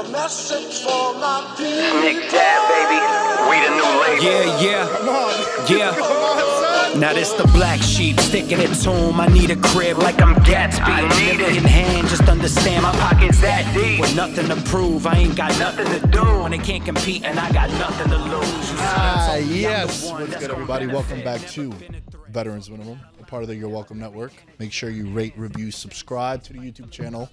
a message for my people. Nick Dad, baby. We the new label. Yeah. Come on. Yeah. Come on, son. Now this the black sheep sticking its home. I need a crib like I'm Gatsby. I need it. In hand, just understand my Pockets that deep. with nothing to prove. I ain't got nothing to do. When they can't compete and I got nothing to lose. Yes. What's good, everybody? Welcome back to Veterans Minimum, a part of the You're Welcome Network. Make sure you rate, review, subscribe to the YouTube channel.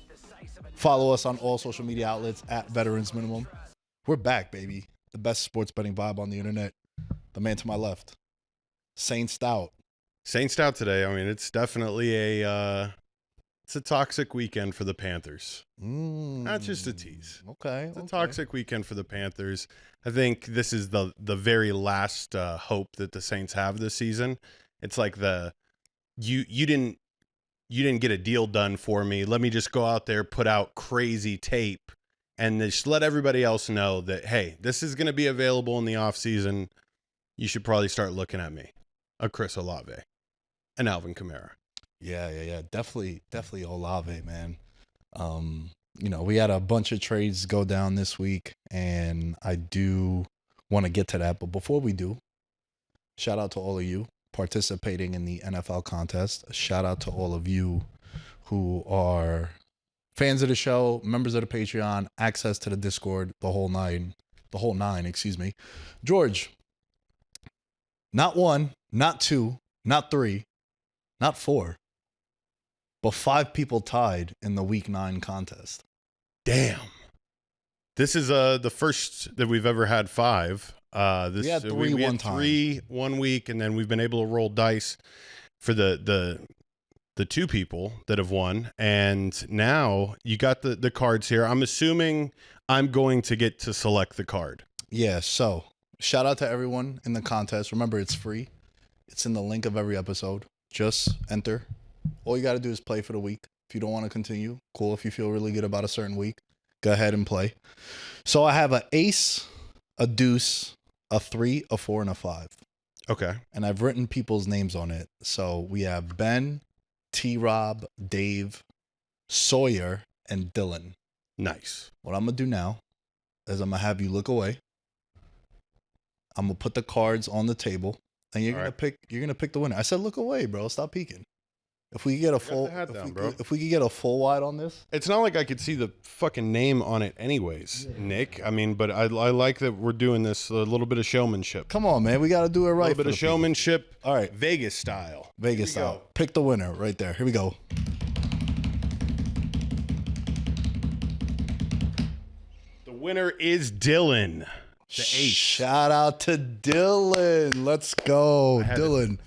Follow us on all social media outlets at Veterans Minimum. We're back, baby. The best sports betting vibe on the internet. The man to my left, Saint Stout. Saint Stout today. I mean, it's definitely a toxic weekend for the Panthers. Not just a tease. Okay. It's a toxic weekend for the Panthers. I think this is the very last hope that the Saints have this season. It's like you didn't get a deal done for me. Let me just go out there, put out crazy tape, and just let everybody else know that, hey, this is going to be available in the offseason. You should probably start looking at me, a Chris Olave, and Alvin Kamara. Yeah. Definitely Olave, man. We had a bunch of trades go down this week, and I do want to get to that. But before we do, shout out to all of you participating in the NFL contest. Shout out to all of you who are fans of the show, members of the Patreon, access to the Discord, the whole nine, George, not one, not two, not three, not four, but 5 people tied in the Week 9 contest. Damn. This is the first that we've ever had 5. We had 3 we one had time. 3 1 week, and then we've been able to roll dice for the 2 people that have won. And now you got the cards here. I'm assuming I'm going to get to select the card. Yeah, so shout out to everyone in the contest. Remember, it's free. It's in the link of every episode. Just enter. All you got to do is play for the week. If you don't want to continue, cool. If you feel really good about a certain week, go ahead and play. So I have an ace, a deuce, a 3, a 4, and a 5. Okay. And I've written people's names on it. So we have Ben, T-Rob, Dave, Sawyer, and Dylan. Nice. What I'm going to do now is I'm going to have you look away. I'm going to put the cards on the table, and you're going to pick the winner. I said look away, bro. Stop peeking. If we could get a full if we could get a full wide on this. It's not like I could see the fucking name on it anyways, Nick. I mean, but I like that we're doing this, a little bit of showmanship. Come on, man. We got to do it right. A little bit of showmanship. All right. Vegas style. Vegas style. Pick the winner right there. Here we go. The winner is Dylan. The ace. Shout out to Dylan. Let's go, Dylan.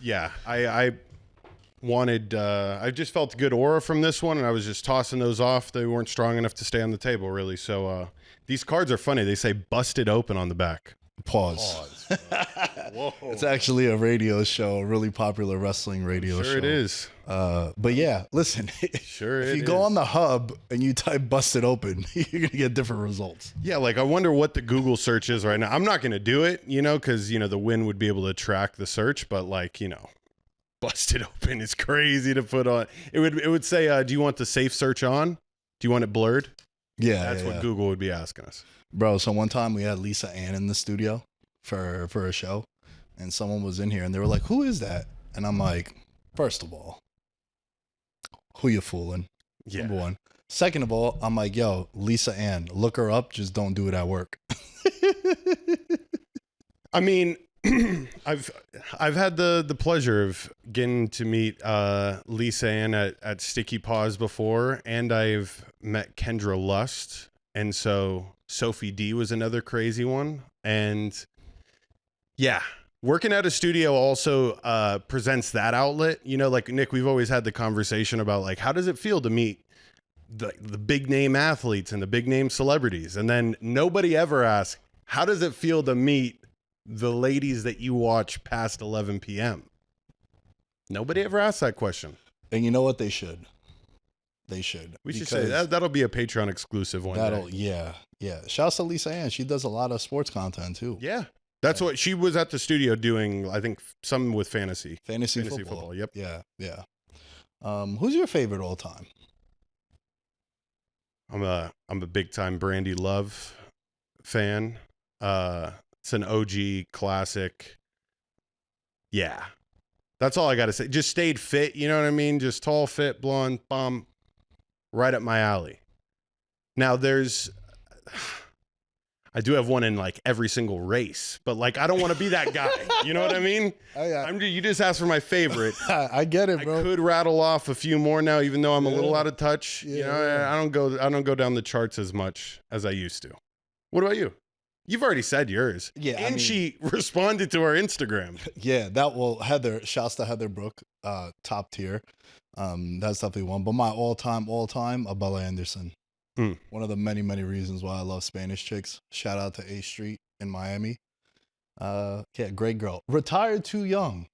I wanted, I just felt a good aura from this one, and I was just tossing those off. They weren't strong enough to stay on the table, really. So these cards are funny. They say busted open on the back. Pause. Whoa. It's actually a radio show, a really popular wrestling radio show. Sure it is. But yeah, listen. If you go on the hub and you type busted open, you're going to get different results. Yeah, like I wonder what the Google search is right now. I'm not going to do it, because, the Win would be able to track the search, but busted open is crazy to put on. It would say, do you want the safe search on? Do you want it blurred? Yeah. That's what Google would be asking us. Bro, so one time we had Lisa Ann in the studio for a show, and someone was in here and they were like, who is that? And I'm like, first of all, who you fooling? Yeah. Number one. Second of all, I'm like, yo, Lisa Ann, look her up. Just don't do it at work. I mean, I've had the pleasure of getting to meet Lisa Ann at Sticky Paws before, and I've met Kendra Lust, and so Sophie D was another crazy one. And yeah, working at a studio also presents that outlet. Like Nick, we've always had the conversation about like, how does it feel to meet the big name athletes and the big name celebrities? And then nobody ever asks, how does it feel to meet the ladies that you watch past 11 p.m.? Nobody ever asked that question. And you know what? They should. We should say that'll be a Patreon exclusive one. Yeah. Shouts to Lisa Ann. She does a lot of sports content too. Yeah. That's what she was at the studio doing. I think some with fantasy football. Yep. Yeah. Who's your favorite all time? I'm a big time Brandy Love fan. It's an OG classic. Yeah. That's all I got to say. Just stayed fit, you know what I mean? Just tall, fit, blonde, bomb, right up my alley. Now I do have one in like every single race, but like I don't want to be that guy. You know what I mean? You just asked for my favorite. I get it, bro. I could rattle off a few more now, even though I'm a little out of touch. Yeah, you know, I don't go down the charts as much as I used to. What about you? You've already said yours. Yeah, and she responded to our Instagram. Yeah, Heather. Shouts to Heather Brooke, top tier. That's definitely one. But my all time, Abella Anderson. One of the many, many reasons why I love Spanish chicks. Shout out to A Street in Miami. Yeah, great girl. Retired too young.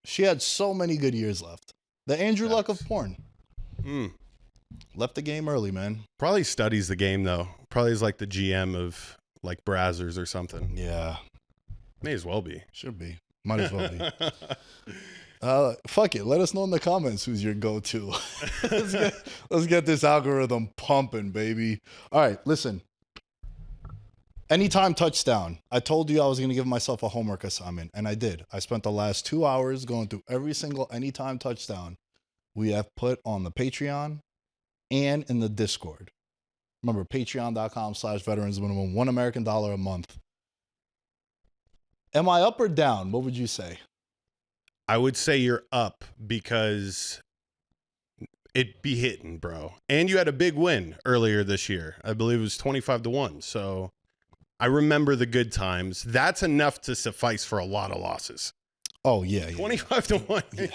She had so many good years left. The Andrew Luck of porn. Left the game early, man. Probably studies the game though. Probably is like the GM of like Brazzers or something. Yeah. May as well be. Should be. Might as well be. Fuck it. Let us know in the comments who's your go-to. let's get this algorithm pumping, baby. All right, listen. Anytime touchdown. I told you I was going to give myself a homework assignment, and I did. I spent the last 2 hours going through every single anytime touchdown we have put on the Patreon and in the Discord. Remember, patreon.com/veterans minimum, $1 American a month. Am I up or down? What would you say? I would say you're up because it be hitting, bro. And you had a big win earlier this year. I believe it was 25-1. So I remember the good times. That's enough to suffice for a lot of losses. Oh, yeah. 25-1. Yeah,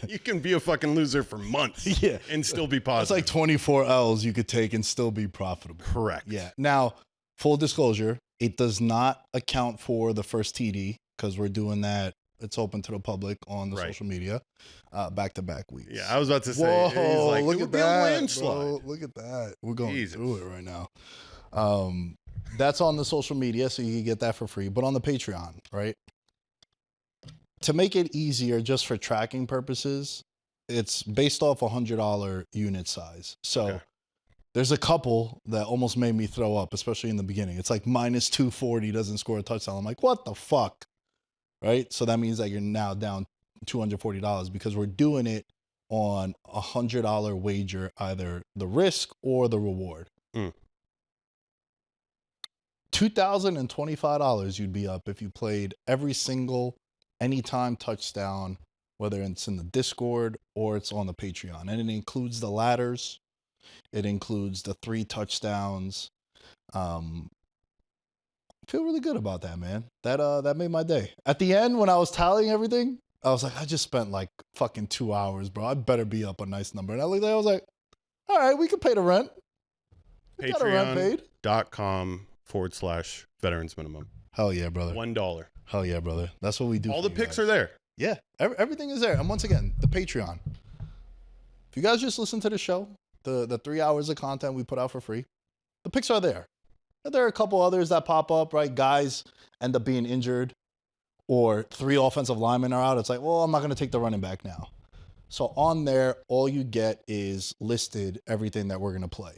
you can be a fucking loser for months and still be positive. That's like 24 L's you could take and still be profitable. Correct. Yeah. Now, full disclosure, it does not account for the first TD because we're doing that. It's open to the public on the social media, back-to-back weeks. Yeah, I was about to say. Whoa, like, look at that, bro. Look at that. We're going through it right now. That's on the social media, so you can get that for free. But on the Patreon, right? To make it easier just for tracking purposes, it's based off $100 unit size. So there's a couple that almost made me throw up, especially in the beginning. It's like minus 240 doesn't score a touchdown. I'm like, what the fuck? Right? So that means that you're now down $240 because we're doing it on $100 wager, either the risk or the reward. $2,025 you'd be up if you played every single anytime touchdown, whether it's in the Discord or it's on the Patreon. And it includes the ladders. It includes the 3 touchdowns. I feel really good about that, man. That made my day. At the end, when I was tallying everything, I was like, I just spent like fucking 2 hours, bro. I better be up a nice number. And I looked at it, I was like, all right, we can pay the rent. Patreon.com/veterans minimum. Hell yeah, brother. $1. Hell yeah, brother. That's what we do. All the picks are there. Yeah, everything is there. And once again, the Patreon. If you guys just listen to the show, the 3 hours of content we put out for free, the picks are there. And there are a couple others that pop up, right? Guys end up being injured or 3 offensive linemen are out. It's like, well, I'm not going to take the running back now. So on there, all you get is listed everything that we're going to play.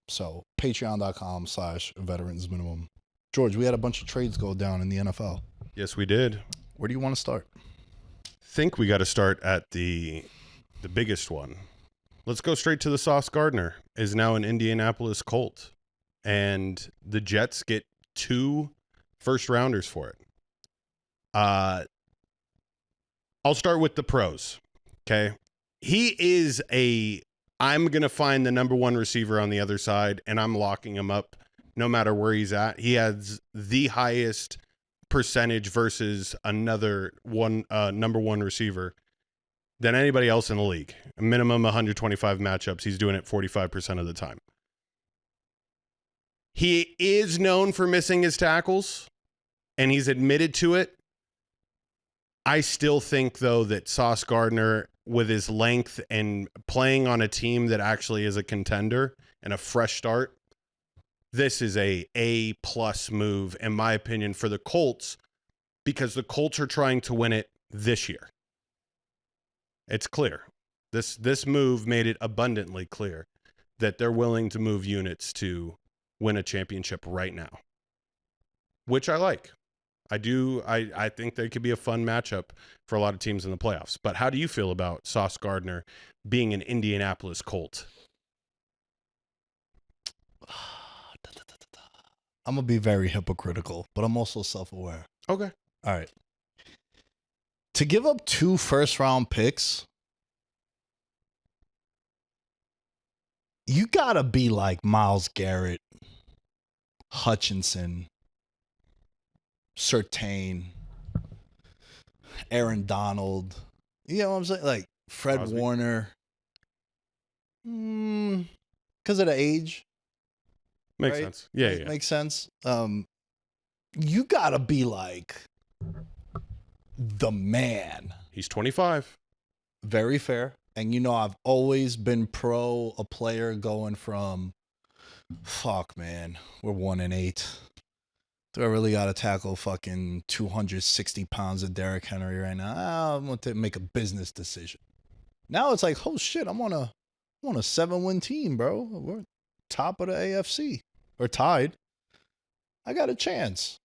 So patreon.com/veterans minimum. George, we had a bunch of trades go down in the NFL. Yes, we did. Where do you want to start? Think we got to start at the biggest one. Let's go straight to the Sauce Gardner is now an Indianapolis Colt. And the Jets get 2 first-rounders for it. I'll start with the pros, okay? He is I'm going to find the number 1 receiver on the other side, and I'm locking him up no matter where he's at. He has the highest percentage versus another number 1 receiver than anybody else in the league. A minimum 125 matchups. He's doing it 45% of the time. He is known for missing his tackles, and he's admitted to it. I still think, though, that Sauce Gardner, with his length and playing on a team that actually is a contender and a fresh start, this is a A-plus move, in my opinion, for the Colts, because the Colts are trying to win it this year. It's clear. This move made it abundantly clear. that they're willing to move units to win a championship right now, which I like. I think they could be a fun matchup for a lot of teams in the playoffs. But how do you feel about Sauce Gardner being an Indianapolis Colt? I'm going to be very hypocritical, but I'm also self-aware. Okay. All right. To give up 2 first-round picks, you got to be like Myles Garrett, Hutchinson, Surtain, Aaron Donald. You know what I'm saying? Like Fred Crosby. Warner. Because of the age. Makes right? sense. Yeah, It yeah. makes sense. You got to be like the man. He's 25. Very fair. And I've always been pro a player going from, fuck, man, we're 1-8. Do I really got to tackle fucking 260 pounds of Derrick Henry right now? I'm going to make a business decision. Now it's like, oh shit, I'm on a 7-win team, bro. We're top of the AFC. Or tied. I got a chance.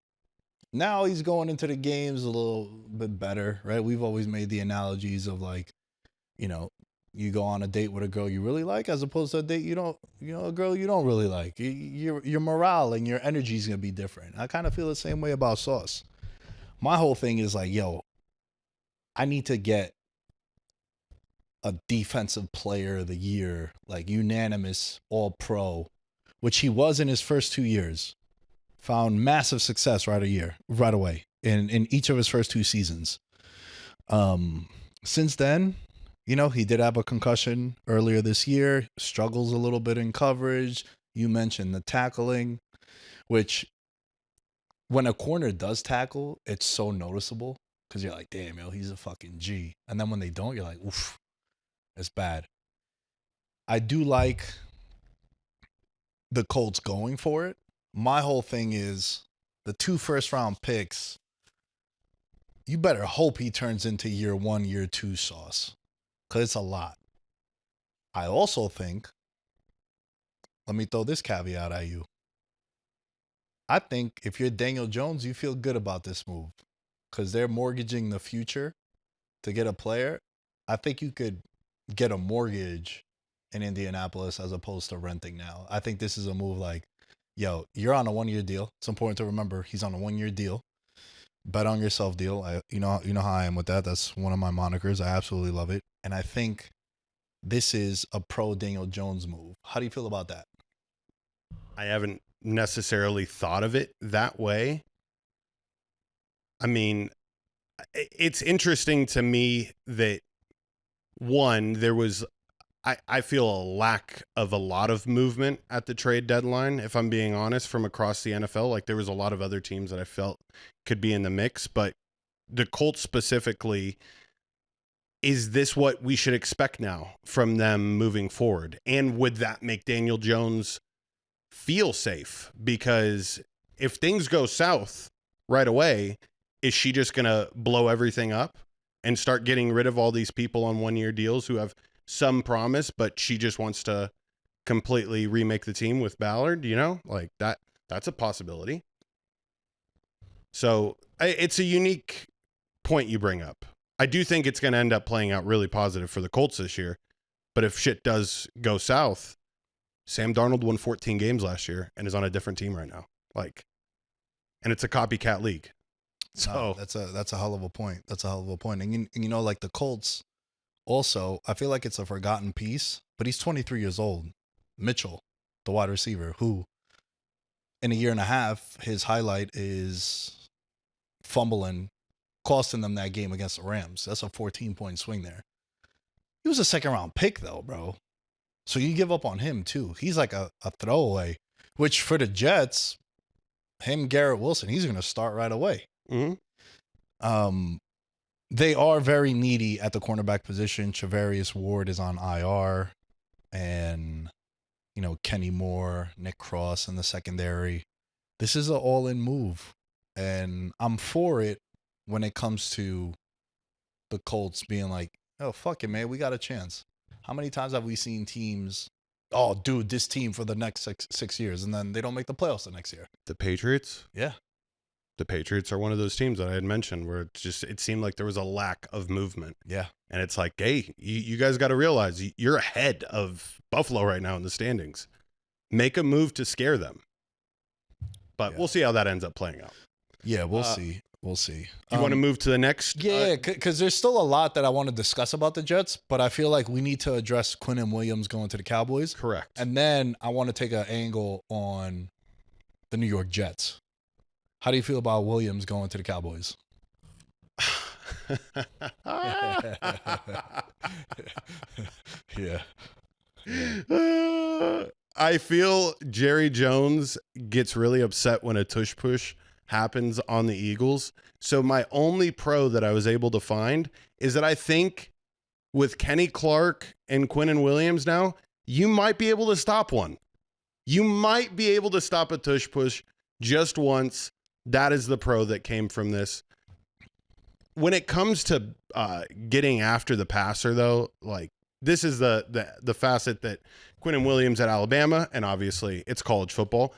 Now he's going into the games a little bit better, right? We've always made the analogies of like, you go on a date with a girl you really like as opposed to a date a girl you don't really like. Your morale and your energy is going to be different. I kind of feel the same way about Sauce. My whole thing is like, I need to get a defensive player of the year, like unanimous all pro, which he was in his first 2 years. Found massive success right away in each of his first 2 seasons. Since then, he did have a concussion earlier this year, struggles a little bit in coverage. You mentioned the tackling, which when a corner does tackle, it's so noticeable because you're like, damn, he's a fucking G. And then when they don't, you're like, oof, it's bad. I do like the Colts going for it. My whole thing is the 2 first-round picks, you better hope he turns into year 1, year 2 Sauce. Because it's a lot. I also think, let me throw this caveat at you. I think if you're Daniel Jones, you feel good about this move. Because they're mortgaging the future to get a player. I think you could get a mortgage in Indianapolis as opposed to renting now. I think this is a move like, you're on a 1-year deal. It's important to remember he's on a 1-year deal. Bet on yourself deal. You know how I am with that. That's one of my monikers. I absolutely love it. And I think this is a pro Daniel Jones move. How do you feel about that? I haven't necessarily thought of it that way. I mean, it's interesting to me that there was, I feel a lack of a lot of movement at the trade deadline, if I'm being honest, from across the NFL. Like there was a lot of other teams that I felt could be in the mix, but the Colts specifically, is this what we should expect now from them moving forward? And would that make Daniel Jones feel safe? Because if things go south right away, is she just going to blow everything up and start getting rid of all these people on 1-year deals who have some promise, but she just wants to completely remake the team with Ballard, like that's a possibility. So it's a unique point you bring up. I do think it's going to end up playing out really positive for the Colts this year. But if shit does go south, Sam Darnold won 14 games last year and is on a different team right now. And it's a copycat league. So that's a hell of a point. That's a hell of a point. And like the Colts, also, I feel like it's a forgotten piece, but he's 23 years old. Mitchell, the wide receiver, who in a year and a half, his highlight is fumbling, costing them that game against the Rams. That's a 14-point swing there. He was a 2nd-round pick, though, bro. So you give up on him, too. He's like a throwaway, which for the Jets, Garrett Wilson, he's going to start right away. Mm-hmm. They are very needy at the cornerback position. Charvarius Ward is on IR. And, Kenny Moore, Nick Cross in the secondary. This is an all-in move. And I'm for it when it comes to the Colts being like, oh, fuck it, man. We got a chance. How many times have we seen teams oh, dude, this team for the next six years, and then they don't make the playoffs the next year. The Patriots? Yeah. The Patriots are one of those teams that I had mentioned where it seemed like there was a lack of movement. Yeah. And it's like, hey, you guys got to realize you're ahead of Buffalo right now in the standings. Make a move to scare them. But we'll see how that ends up playing out. Yeah, we'll see. We'll see. You want to move to the next? Yeah, because there's still a lot that I want to discuss about the Jets, but I feel like we need to address Quinnen Williams going to the Cowboys. Correct. And then I want to take an angle on the New York Jets. How do you feel about Williams going to the Cowboys? Yeah. I feel Jerry Jones gets really upset when a tush push happens on the Eagles. So my only pro that I was able to find is that I think with Kenny Clark and Quinnen Williams now, you might be able to stop one. You might be able to stop a tush push just once. That is the pro that came from this. When it comes to getting after the passer, though, like this is the facet that Quinnen Williams at Alabama, and obviously it's college football.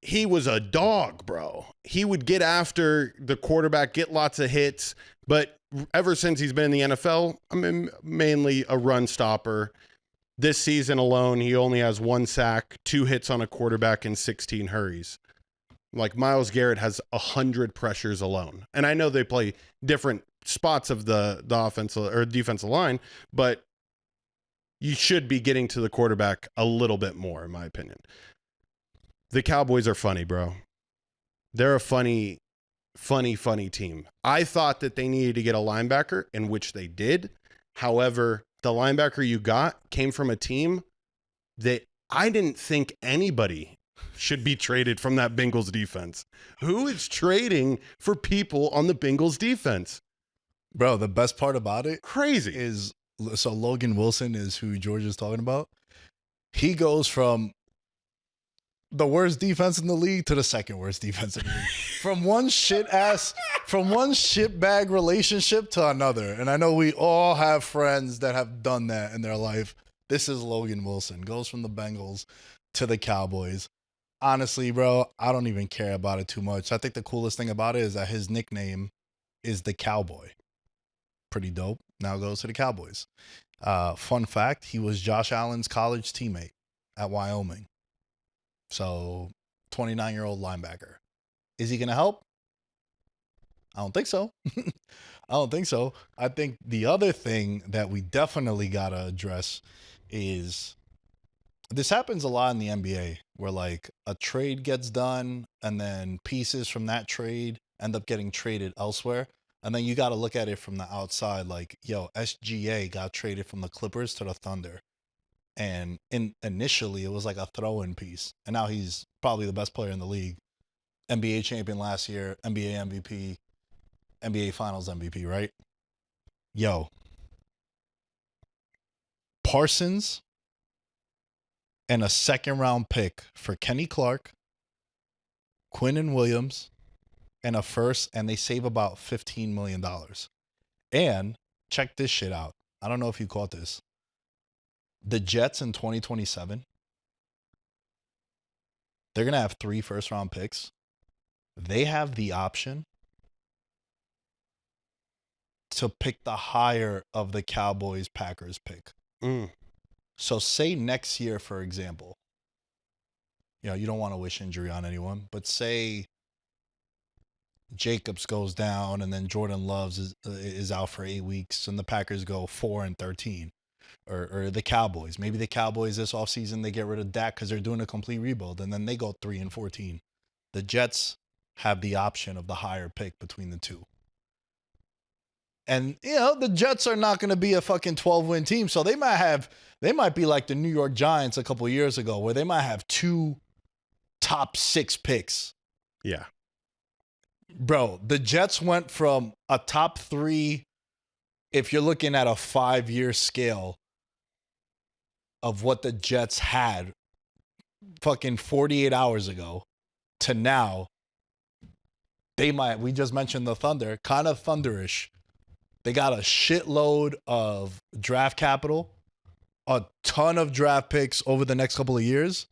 He was a dog, bro. He would get after the quarterback, get lots of hits, but ever since he's been in the NFL, I mean, mainly a run stopper. This season alone, he only has 1 sack, 2 hits on a quarterback, and 16 hurries. Like Myles Garrett has 100 pressures alone. And I know they play different spots of the offensive or defensive line, but you should be getting to the quarterback a little bit more, in my opinion. The Cowboys are funny, bro. They're a funny team. I thought that they needed to get a linebacker, in which they did. However, the linebacker you got came from a team that I didn't think anybody should be traded from that Bengals defense. Who is trading for people on the Bengals defense? Bro, the best part about it Crazy. is, so Logan Wilson is who George is talking about. He goes from the worst defense in the league to the second worst defense in the league. From one shitbag relationship to another. And I know we all have friends that have done that in their life. This is Logan Wilson. Goes from the Bengals to the Cowboys. Honestly, bro, I don't even care about it too much. I think the coolest thing about it is that his nickname is the Cowboy. Pretty dope. Now goes to the Cowboys. Fun fact, he was Josh Allen's college teammate at Wyoming. So, 29-year-old linebacker. Is he going to help? I don't think so. I think the other thing that we definitely got to address is this happens a lot in the NBA where like a trade gets done and then pieces from that trade end up getting traded elsewhere. And then you got to look at it from the outside like, yo, SGA got traded from the Clippers to the Thunder. And initially it was like a throw-in piece. And now he's probably the best player in the league. NBA champion last year, NBA MVP, NBA Finals MVP, right? Yo. Parsons and a second-round pick for Kenny Clark, Quinnen Williams, and a first, and they save about $15 million. And check this shit out. I don't know if you caught this. The Jets in 2027, they're going to have 3 first-round picks. They have the option to pick the higher of the Cowboys-Packers pick. So say next year, for example, you know, you don't want to wish injury on anyone, but say Jacobs goes down and then Jordan Loves is out for 8 weeks and the Packers go 4-13. Or the Cowboys. Maybe the Cowboys this offseason, they get rid of Dak because they're doing a complete rebuild, and then they go 3-14. The Jets have the option of the higher pick between the two. And, you know, the Jets are not going to be a fucking 12-win team, so they might be like the New York Giants a couple years ago, where they might have 2 top 6 picks. Yeah. Bro, the Jets went from a top 3, if you're looking at a 5-year scale, of what the Jets had fucking 48 hours ago to now, we just mentioned the Thunder, kind of Thunderish. They got a shitload of draft capital, a ton of draft picks over the next couple of years,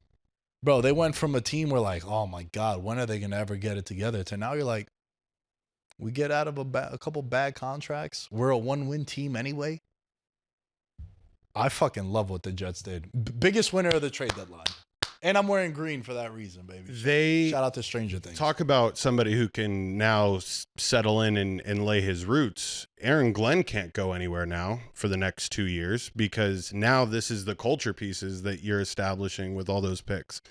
bro, they went from a team where like, oh my God, when are they going to ever get it together? To now you're like, we get out of a couple bad contracts. We're a 1-win team anyway. I fucking love what the Jets did. Biggest winner of the trade deadline. And I'm wearing green for that reason, baby. Shout out to Stranger Things. Talk about somebody who can now settle in and lay his roots. Aaron Glenn can't go anywhere now for the next 2 years because now this is the culture pieces that you're establishing with all those picks.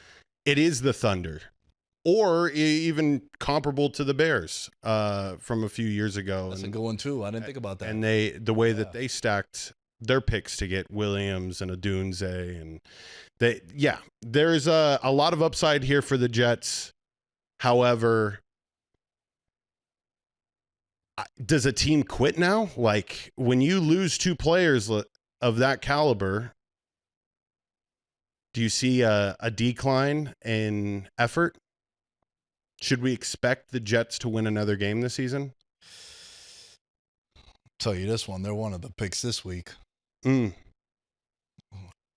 It is the Thunder, or even comparable to the Bears from a few years ago. That's a good one too. I didn't think about that. And the way that they stacked their picks to get Williams and Odunze, and there's a lot of upside here for the Jets. However, does a team quit now? Like when you lose 2 players of that caliber, do you see a decline in effort? Should we expect the Jets to win another game this season? Tell you this one, they're one of the picks this week.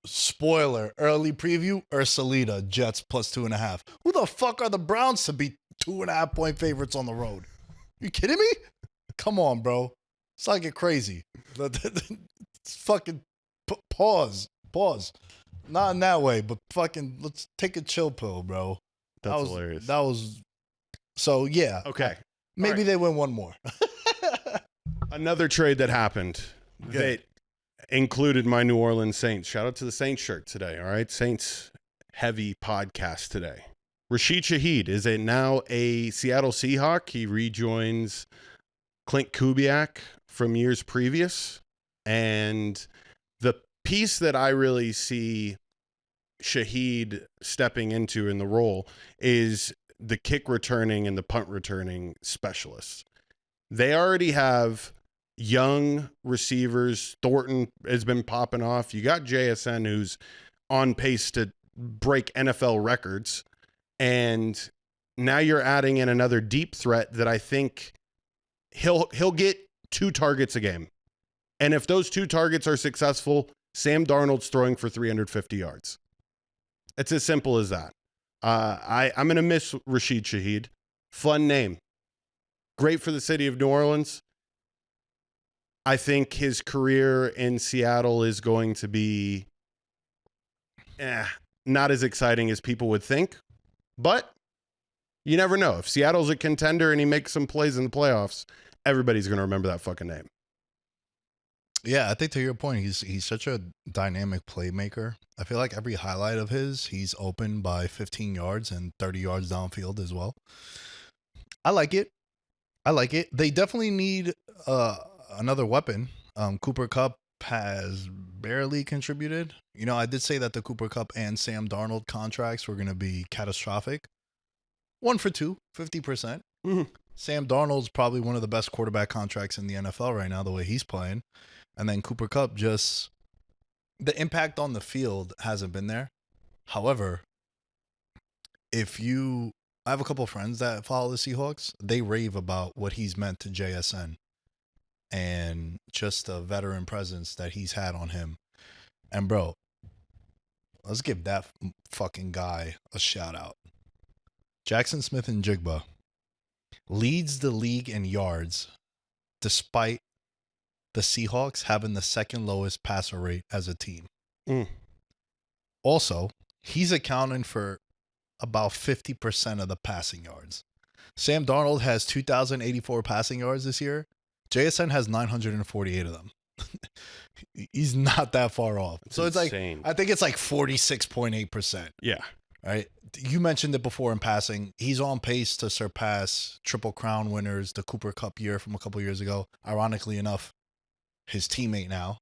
Spoiler, early preview, Ursulita, Jets plus 2.5. Who the fuck are the Browns to be 2.5 point favorites on the road? You kidding me? Come on, bro. It's like it crazy. Fucking pause. Not in that way, but fucking let's take a chill pill, bro. That's hilarious. That was so yeah. Okay. Maybe they win one more. Another trade that happened that included my New Orleans Saints. Shout out to the Saints shirt today. All right. Saints heavy podcast today. Rashid Shaheed is now a Seattle Seahawk. He rejoins Clint Kubiak from years previous. And the piece that I really see Shaheed stepping into in the role is the kick returning and the punt returning specialists. They already have young receivers. Thornton has been popping off. You got JSN, who's on pace to break NFL records. And now you're adding in another deep threat that I think he'll get 2 targets a game. And if those 2 targets are successful, Sam Darnold's throwing for 350 yards. It's as simple as that. I'm going to miss Rashid Shaheed. Fun name. Great for the city of New Orleans. I think his career in Seattle is going to be not as exciting as people would think. But you never know. If Seattle's a contender and he makes some plays in the playoffs, everybody's going to remember that fucking name. Yeah, I think to your point, he's such a dynamic playmaker. I feel like every highlight of he's open by 15 yards and 30 yards downfield as well. I like it. They definitely need another weapon. Cooper Kupp has barely contributed. You know, I did say that the Cooper Kupp and Sam Darnold contracts were going to be catastrophic. 1 for 2, 50%. Mm-hmm. Sam Darnold's probably one of the best quarterback contracts in the NFL right now, the way he's playing. And then Cooper Kupp, just the impact on the field hasn't been there. However, I have a couple of friends that follow the Seahawks. They rave about what he's meant to JSN and just the veteran presence that he's had on him. And bro, let's give that fucking guy a shout out. Jackson Smith and Jigba leads the league in yards despite the Seahawks having the second lowest passer rate as a team. Also, he's accounting for about 50% of the passing yards. Sam Darnold has 2,084 passing yards this year. JSN has 948 of them. He's not that far off. That's so it's insane. like, I think it's like 46.8%. Yeah. Right. You mentioned it before in passing. He's on pace to surpass Triple Crown winners, the Cooper Kupp year from a couple years ago. Ironically enough, his teammate now.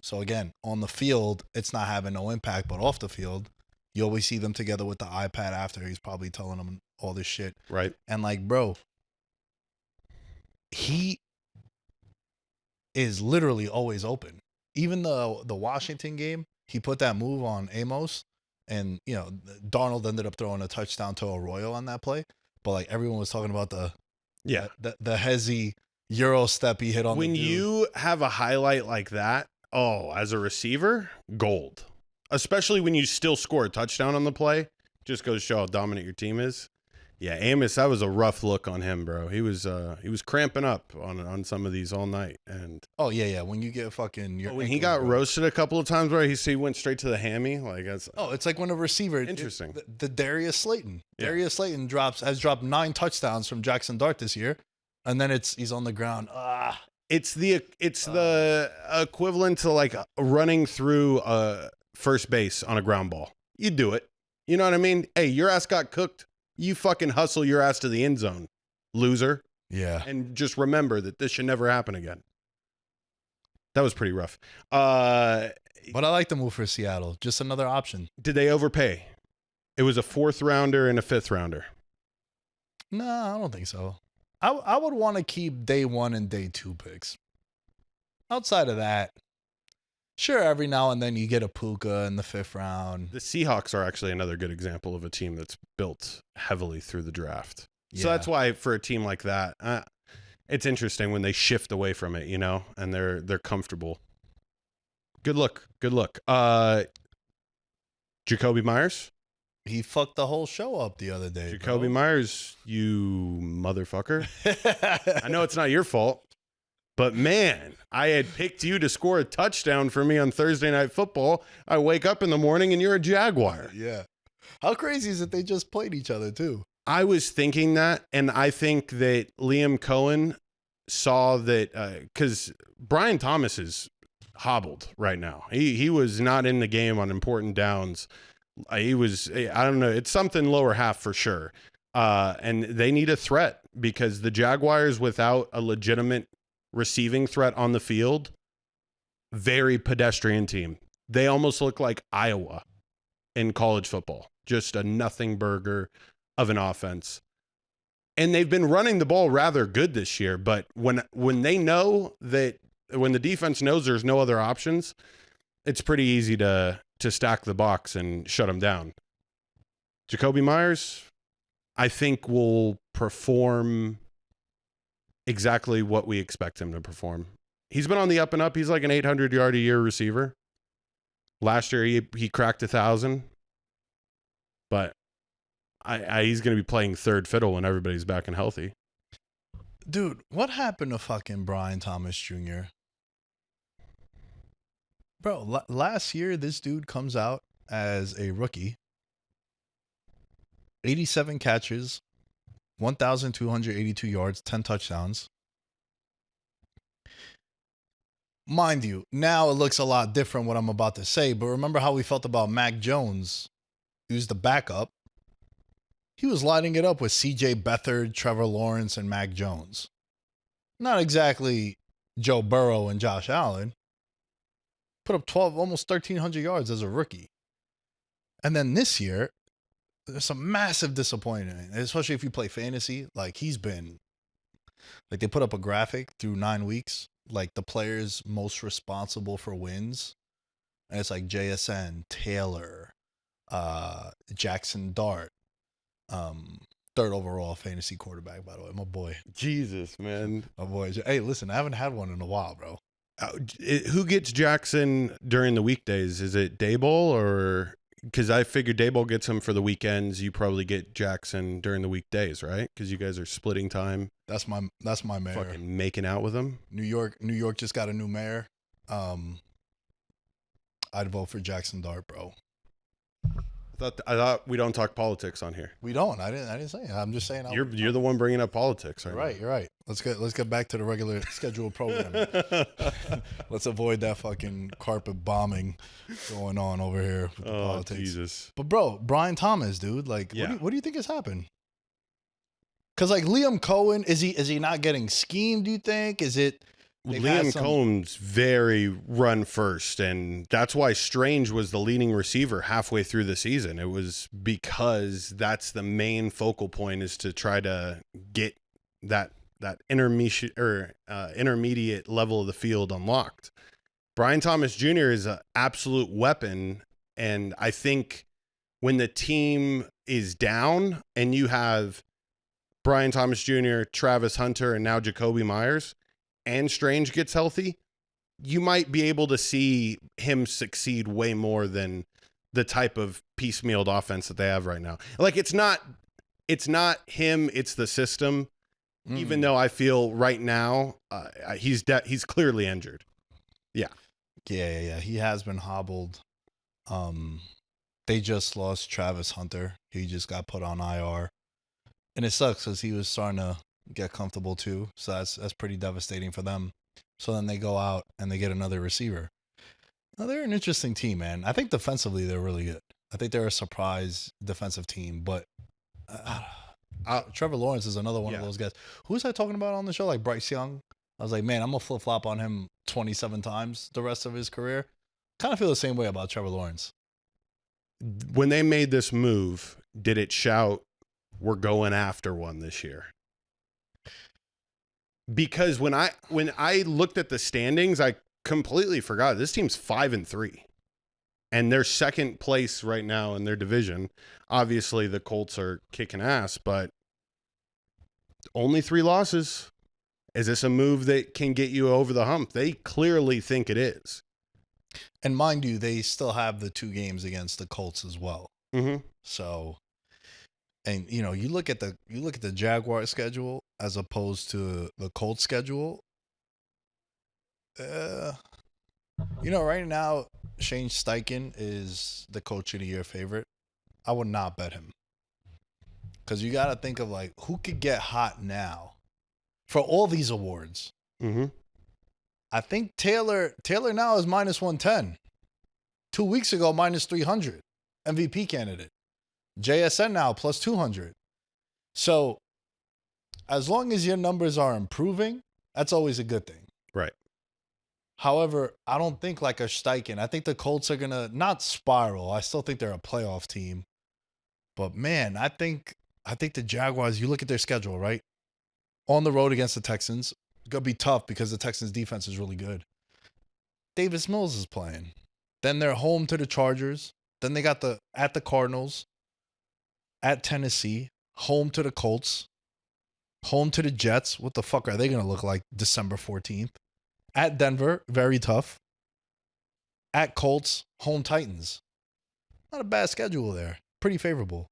So again, on the field, it's not having no impact, but off the field, you always see them together with the iPad after. He's probably telling them all this shit. Right. And like, bro, he is literally always open. Even the Washington game, he put that move on Amos, and you know, Darnold ended up throwing a touchdown to Arroyo on that play. But like everyone was talking about the hezzy Euro step he hit on. When you have a highlight like that, as a receiver, gold. Especially when you still score a touchdown on the play. Just goes to show how dominant your team is. Yeah, Amos, that was a rough look on him, bro. He was cramping up on some of these all night. And oh yeah, when you get fucking when he got roasted a couple of times, bro, he went straight to the hammy. Like that's it's like when a receiver. Interesting. The Darius Slayton. Yeah. Darius Slayton has dropped 9 touchdowns from Jackson Dart this year, and then he's on the ground. It's the equivalent to like running through first base on a ground ball. You do it. You know what I mean? Hey, your ass got cooked. You fucking hustle your ass to the end zone, loser. Yeah. And just remember that this should never happen again. That was pretty rough. But I like the move for Seattle. Just another option. Did they overpay? It was a 4th rounder and a 5th rounder. No, I don't think so. I would want to keep day 1 and day 2 picks. Outside of that, sure, every now and then you get a Puka in the 5th round. The Seahawks are actually another good example of a team that's built heavily through the draft. Yeah. So that's why for a team like that, it's interesting when they shift away from it, you know, and they're comfortable. Good look. Jacoby Myers? He fucked the whole show up the other day. Jacoby Myers, you motherfucker. I know it's not your fault. But man, I had picked you to score a touchdown for me on Thursday Night Football. I wake up in the morning and you're a Jaguar. Yeah. How crazy is it they just played each other too? I was thinking that, and I think that Liam Cohen saw that because Brian Thomas is hobbled right now. He was not in the game on important downs. He was, I don't know, it's something lower half for sure. And they need a threat because the Jaguars without a legitimate receiving threat on the field, very pedestrian team. They almost look like Iowa in college football. Just a nothing burger of an offense. And they've been running the ball rather good this year, but when they know that, when the defense knows there's no other options, it's pretty easy to stack the box and shut them down. Jacoby Myers, I think, will perform exactly what we expect him to perform. He's been on the up and up. He's like an 800-yard-a-year receiver. Last year, he cracked 1,000. But he's going to be playing third fiddle when everybody's back and healthy. Dude, what happened to fucking Brian Thomas Jr.? Bro, last year, this dude comes out as a rookie. 87 catches, 1,282 yards, 10 touchdowns. Mind you, now it looks a lot different what I'm about to say, but remember how we felt about Mac Jones, who's the backup? He was lighting it up with CJ Beathard, Trevor Lawrence, and Mac Jones. Not exactly Joe Burrow and Josh Allen. Put up almost 1,300 yards as a rookie. And then this year, there's some massive disappointment, especially if you play fantasy. Like, he's been, like, they put up a graphic through 9 weeks, like the players most responsible for wins. And it's like JSN, Taylor, Jackson Dart, third overall fantasy quarterback, by the way, my boy. Jesus, man. My boy. Hey, listen, I haven't had one in a while, bro. Who gets Jackson during the weekdays? Is it Daboll or... Because I figured Daboll gets him for the weekends. You probably get Jackson during the weekdays, right? Because you guys are splitting time. That's my mayor. Fucking making out with him. New York just got a new mayor. I'd vote for Jackson Dart, bro. I thought we don't talk politics on here. We don't. I didn't say it. I'm just saying. You're the one bringing up politics, right? Right. You're right. Let's get back to the regular scheduled program. Let's avoid that fucking carpet bombing going on over here with the politics. Jesus. But bro, Brian Thomas, dude, like, yeah. what do you think has happened? Because like Liam Cohen, is he not getting schemed? Do you think? Is it? Liam Cohen's very run first, and that's why Strange was the leading receiver halfway through the season. It was because that's the main focal point, is to try to get that intermediate level of the field unlocked. Brian Thomas Jr. is an absolute weapon, and I think when the team is down and you have Brian Thomas Jr., Travis Hunter, and now Jacoby Myers, and Strange gets healthy, you might be able to see him succeed way more than the type of piecemealed offense that they have right now. Like it's not him, it's the system. Even though I feel right now he's clearly injured. Yeah. He has been hobbled. They just lost Travis Hunter. He just got put on IR, and it sucks because he was starting to get comfortable too. So that's pretty devastating for them. So then they go out and they get another receiver. Now they're an interesting team, man. I think defensively they're really good. I think they're a surprise defensive team, but Trevor Lawrence is another one of those guys. Who was I talking about on the show? Like Bryce Young. I was like, man, I'm gonna flip flop on him 27 times the rest of his career. Kind of feel the same way about Trevor Lawrence. When they made this move, did it shout, "We're going after one this year"? Because when I looked at the standings, I completely forgot this team's 5-3, and they're second place right now in their division. Obviously, the Colts are kicking ass, but only 3 losses. Is this a move that can get you over the hump? They clearly think it is. And mind you, they still have the 2 games against the Colts as well. Mm-hmm. So, and you look at the Jaguar schedule as opposed to the Colts schedule. Right now Shane Steichen is the coach of the year favorite. I would not bet him because you got to think of like who could get hot now for all these awards. Mm-hmm. I think Taylor now is minus 110. 2 weeks ago, minus 300. MVP candidate. JSN now plus 200. So as long as your numbers are improving, that's always a good thing. Right. Jahowever, I don't think like a Steichen. I think the Colts are going to not spiral. I still think they're a playoff team. But man, I think the Jaguars, you look at their schedule, right? On the road against the Texans, it's going to be tough because the Texans defense is really good. Davis Mills is playing. Then they're home to the Chargers. Then they got at the Cardinals, at Tennessee, home to the Colts, home to the Jets. What the fuck are they going to look like December 14th? At Denver, very tough. At Colts, home Titans. Not a bad schedule there. Pretty favorable.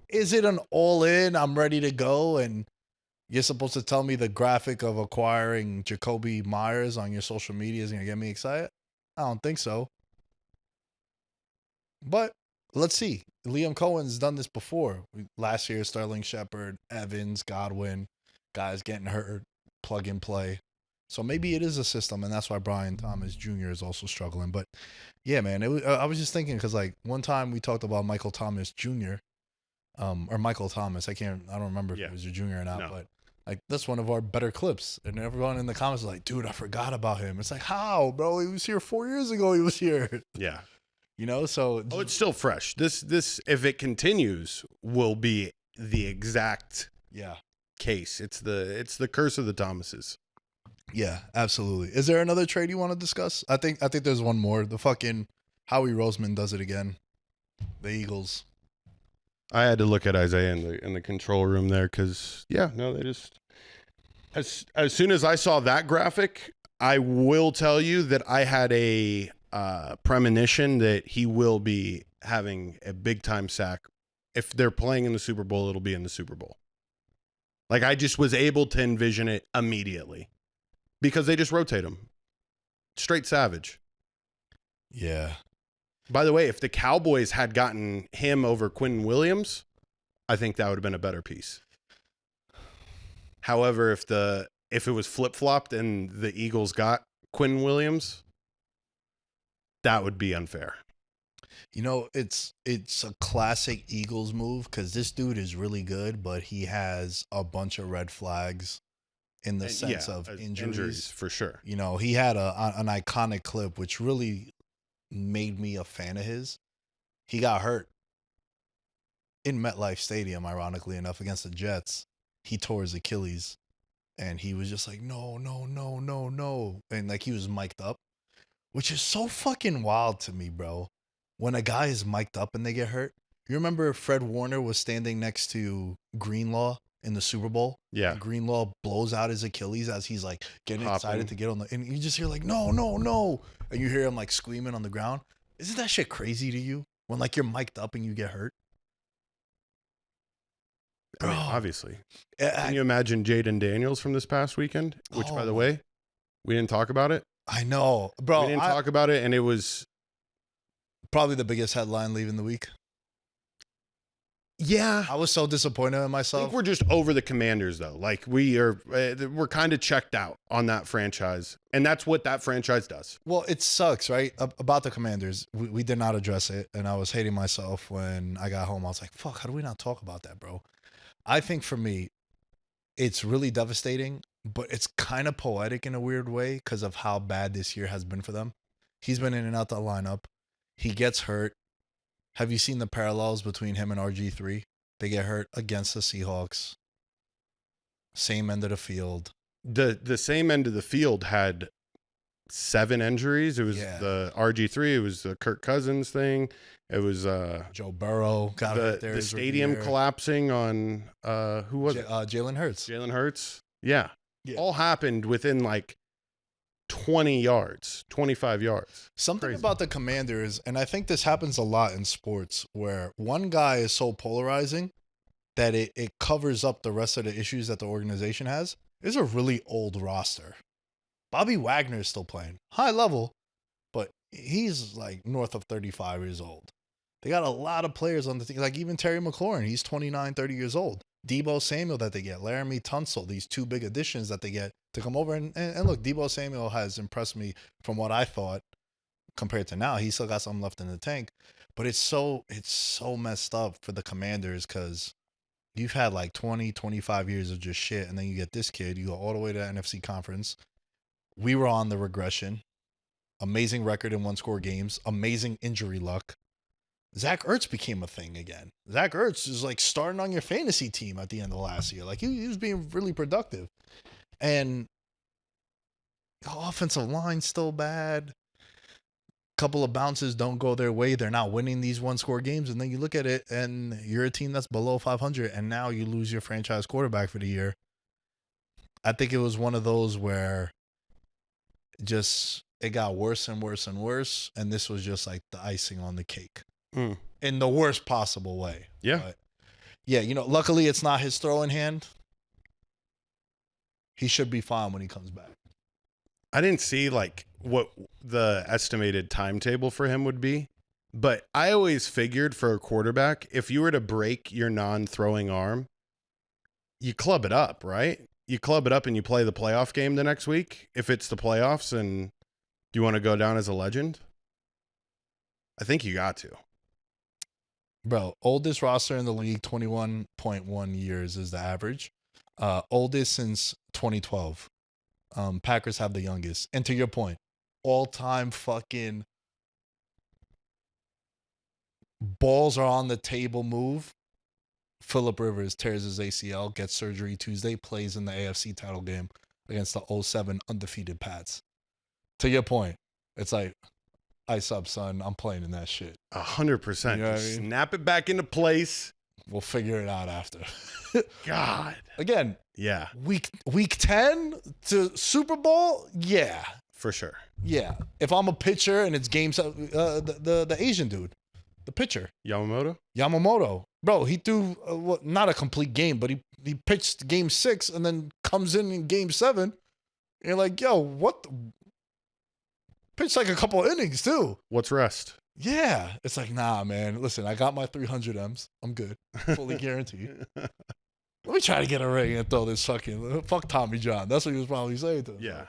Is it an all-in, I'm ready to go, and you're supposed to tell me the graphic of acquiring Jacoby Myers on your social media is going to get me excited? I don't think so. But let's see. Liam Cohen's done this before. Last year, Sterling Shepard, Evans, Godwin, guys getting hurt, plug and play. So maybe it is a system, and that's why Brian Thomas Jr. is also struggling. But yeah, man, I was just thinking because like one time we talked about Michael Thomas Jr. Or Michael Thomas. I don't remember if it was your junior or not, but like that's one of our better clips. And everyone in the comments is like, dude, I forgot about him. It's like, how, bro? He was here 4 years ago. He was here. Yeah. So it's still fresh. This if it continues will be the exact case. It's the curse of the Thomases. Yeah, absolutely. Is there another trade you want to discuss? I think there's one more. The fucking Howie Roseman does it again. The Eagles. I had to look at Isaiah in the control room there because they just as soon as I saw that graphic, I will tell you that I had a premonition that he will be having a big time sack. If they're playing in the Super Bowl, it'll be in the Super Bowl. Like I just was able to envision it immediately because they just rotate him. Straight savage. Yeah. By the way, if the Cowboys had gotten him over Quinn Williams, I think that would have been a better piece. However, if it was flip-flopped and the Eagles got Quinn Williams, that would be unfair. It's a classic Eagles move because this dude is really good, but he has a bunch of red flags in the sense of injuries for sure. He had an iconic clip which really made me a fan of his. He got hurt in MetLife Stadium, ironically enough, against the Jets. He tore his Achilles, and he was just like, no, and like he was mic'd up, which is so fucking wild to me, bro. When a guy is mic'd up and they get hurt. You remember Fred Warner was standing next to Greenlaw in the Super Bowl. Yeah. Greenlaw blows out his Achilles as he's like getting Hopping. excited to get on the, and you just hear like, no, no, no. And you hear him like screaming on the ground. Isn't that shit crazy to you when like you're mic'd up and you get hurt? I mean, Bro. obviously. I- Can you imagine Jaden Daniels from this past weekend? Which, by the way, we didn't talk about it. I know, bro. We didn't talk about it, and it was probably the biggest headline leaving the week. yeah. I was so disappointed in I myself. think we're just over the Commanders, though. Like we're kind of checked out on that franchise, and that's what that franchise does. Well, it sucks, right? About the Commanders, we did not address it, and I was hating myself when I got home. I was like, fuck, how do we not talk about that, bro? I think for me, it's really devastating, but it's kind of poetic in a weird way because of how bad this year has been for them. He's been in and out the lineup. He gets hurt. Have you seen the parallels between him and RG3? They get hurt against the Seahawks. Same end of the field. The same end of the field had 7 injuries. It was the RG3. It was the Kirk Cousins thing. It was Joe Burrow got hurt there. The stadium collapsing on who was it? Jalen Hurts. Jalen Hurts. Yeah. All happened within like 20 yards, 25 yards. Something Crazy. about the Commanders, and I think this happens a lot in sports, where one guy is so polarizing that it covers up the rest of the issues that the organization has. It's a really old roster. Bobby Wagner is still playing. High level, but he's like north of 35 years old. They got a lot of players on the team, like even Terry McLaurin. He's 29, 30 years old. Debo Samuel that they get, Laramie Tunsil, these 2 big additions that they get to come over. And look, Debo Samuel has impressed me from what I thought compared to now. He's still got something left in the tank. But it's so messed up for the Commanders because you've had like 20, 25 years of just shit. And then you get this kid, you go all the way to the NFC Conference. We were on the regression. Amazing record in 1-score games. Amazing injury luck. Zach Ertz became a thing again. Zach Ertz is like starting on your fantasy team at the end of last year. Like he was being really productive. And the offensive line's still bad. Couple of bounces don't go their way. They're not winning these 1-score games. And then you look at it and you're a team that's below 500 and now you lose your franchise quarterback for the year. I think it was one of those where it got worse and worse and worse. And this was just like the icing on the cake. In the worst possible way. Yeah. But yeah, luckily it's not his throwing hand. He should be fine when he comes back. I didn't see like what the estimated timetable for him would be, but I always figured for a quarterback, if you were to break your non-throwing arm, you club it up, right? You club it up and you play the playoff game the next week. If it's the playoffs and you want to go down as a legend, I think you got to. Bro, oldest roster in the league, 21.1 years is the average. Oldest since 2012. Packers have the youngest. And to your point, all-time fucking balls are on the table move. Phillip Rivers tears his ACL, gets surgery Tuesday, plays in the AFC title game against the 07 undefeated Pats. To your point, it's like, ice up, son. I'm playing in that shit. 100%. You know what I Just mean? snap it back into place. We'll figure it out after. God. Again, Yeah, week 10 to Super Bowl? Yeah. for sure. Yeah. If I'm a pitcher and it's game the Asian dude, the pitcher, Yamamoto. Bro, he threw not a complete game, but he pitched game 6 and then comes in game 7. And you're like, yo, what? Pitched like a couple innings too. What's rest? Yeah. It's like, nah, man. Listen, I got my 300 M's. I'm good. Fully guaranteed. Let me try to get a ring and throw this fuck Tommy John. That's what he was probably saying to him. Yeah.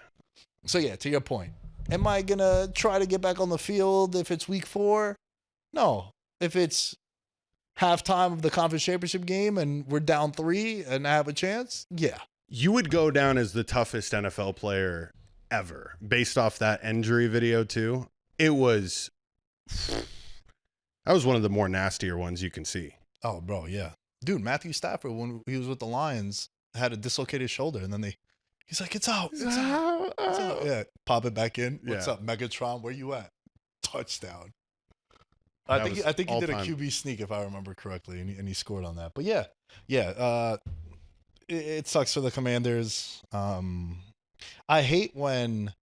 So yeah, to your point, am I going to try to get back on the field if it's week 4? No. If it's halftime of the conference championship game and we're down 3 and I have a chance, yeah. You would go down as the toughest NFL player ever based off that injury video too. That was one of the more nastier ones you can see. Oh, bro, yeah. Dude, Matthew Stafford, when he was with the Lions, had a dislocated shoulder, and then he's like, it's out. Yeah, pop it back in. What's up, Megatron? Where you at? Touchdown. I think he did a QB sneak, if I remember correctly, and he scored on that. But yeah. it sucks for the Commanders. I hate when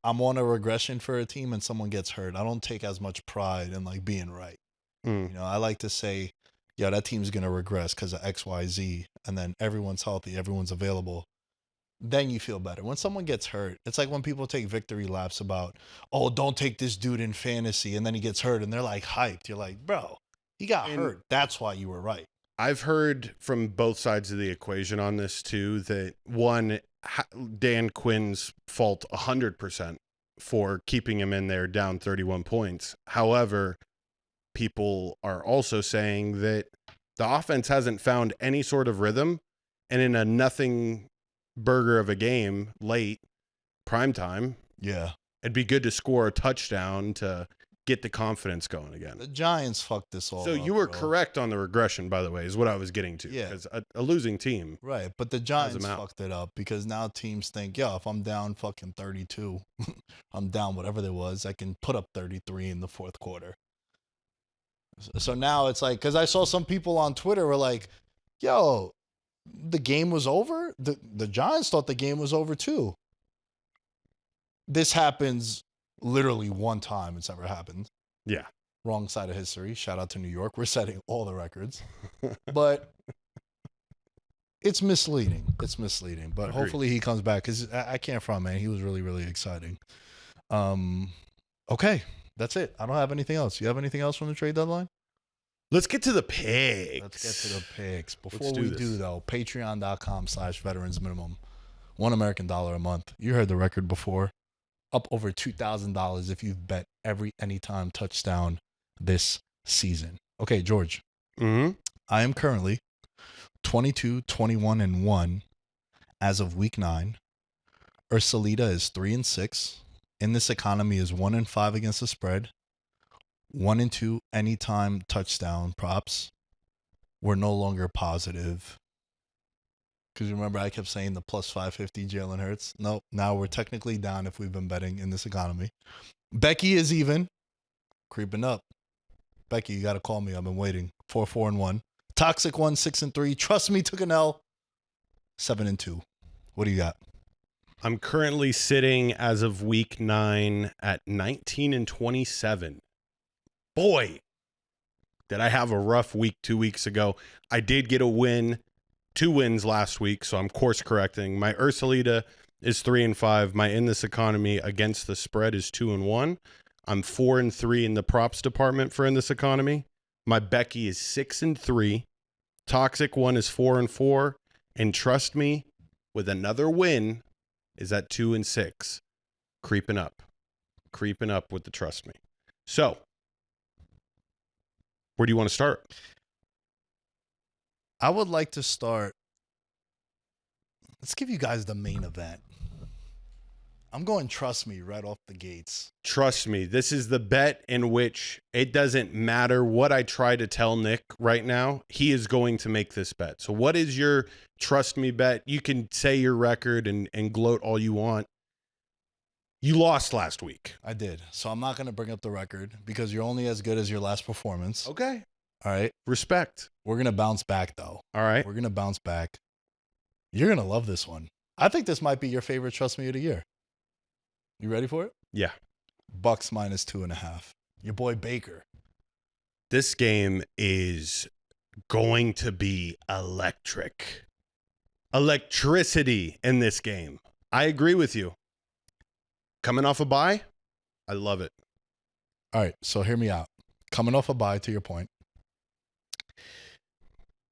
I'm on a regression for a team and someone gets hurt. I don't take as much pride in like being right. You know, I like to say, yeah, that team's going to regress because of X, Y, Z. And then everyone's healthy, everyone's available. Then you feel better. When someone gets hurt, it's like when people take victory laps about, oh, don't take this dude in fantasy. And then he gets hurt and they're like hyped. You're like, bro, he got hurt. That's why you were right. I've heard from both sides of the equation on this too, that one, Dan Quinn's fault 100% for keeping him in there down 31 points. However, people are also saying that the offense hasn't found any sort of rhythm, and in a nothing burger of a game late primetime, it'd be good to score a touchdown to get the confidence going again. The Giants fucked this all So up, you were bro. correct on the regression, by the way, is what I was getting to. Yeah. Because a losing team. Right, but the Giants fucked it up because now teams think, yo, if I'm down fucking 32, I'm down whatever there was, I can put up 33 in the fourth quarter. So now it's like, because I saw some people on Twitter were like, yo, the game was over? The Giants thought the game was over too. This happens literally one time it's ever happened. Yeah. Wrong side of history. Shout out to New York. We're setting all the records. But it's misleading. It's misleading. But hopefully he comes back because I can't front, man. He was really, really exciting. Okay. That's it. I don't have anything else. You have anything else from the trade deadline? Let's get to the picks. Let's get to the picks. Before Let's do we this. do, though, patreon.com/veterans minimum. $1 American dollar a month. You heard the record before. Up over $2,000 if you've bet every anytime touchdown this season. Okay, George. Mm-hmm. I am currently 22, 21, and 1 as of week 9. Ursulita is 3-6. In this economy is 1-5 against the spread. 1-2 anytime touchdown props. We're no longer positive. Because remember, I kept saying the plus 550 Jalen Hurts. Nope. Now we're technically down if we've been betting in this economy. Becky is even. Creeping up. Becky, you got to call me. I've been waiting. 4-4-1. Toxic 1, 6-3. Trust me, took an L. 7-2. What do you got? I'm currently sitting as of week 9 at 19-27. Boy, did I have a rough week 2 weeks ago. I did get a win. 2 wins last week, so I'm course correcting. My Ursulita is 3-5. My in this economy against the spread is 2-1. I'm 4-3 in the props department for in this economy. My Becky is 6-3. Toxic 1 is 4-4. And trust me, with another win, is at 2-6. Creeping up with the trust me. So, where do you want to start? I would like to start. Let's give you guys the main event. I'm going trust me right off the gates. Trust me, this is the bet in which it doesn't matter what I try to tell Nick right now. He is going to make this bet. So what is your trust me bet? You can say your record and gloat all you want. You lost last week. I did. So I'm not going to bring up the record because you're only as good as your last performance. Okay. All right. Respect. We're going to bounce back, though. All right. We're going to bounce back. You're going to love this one. I think this might be your favorite trust me of the year. You ready for it? Yeah. Bucks minus 2.5. Your boy Baker. This game is going to be electric. Electricity in this game. I agree with you. Coming off a bye, I love it. All right, so hear me out. Coming off a bye, to your point.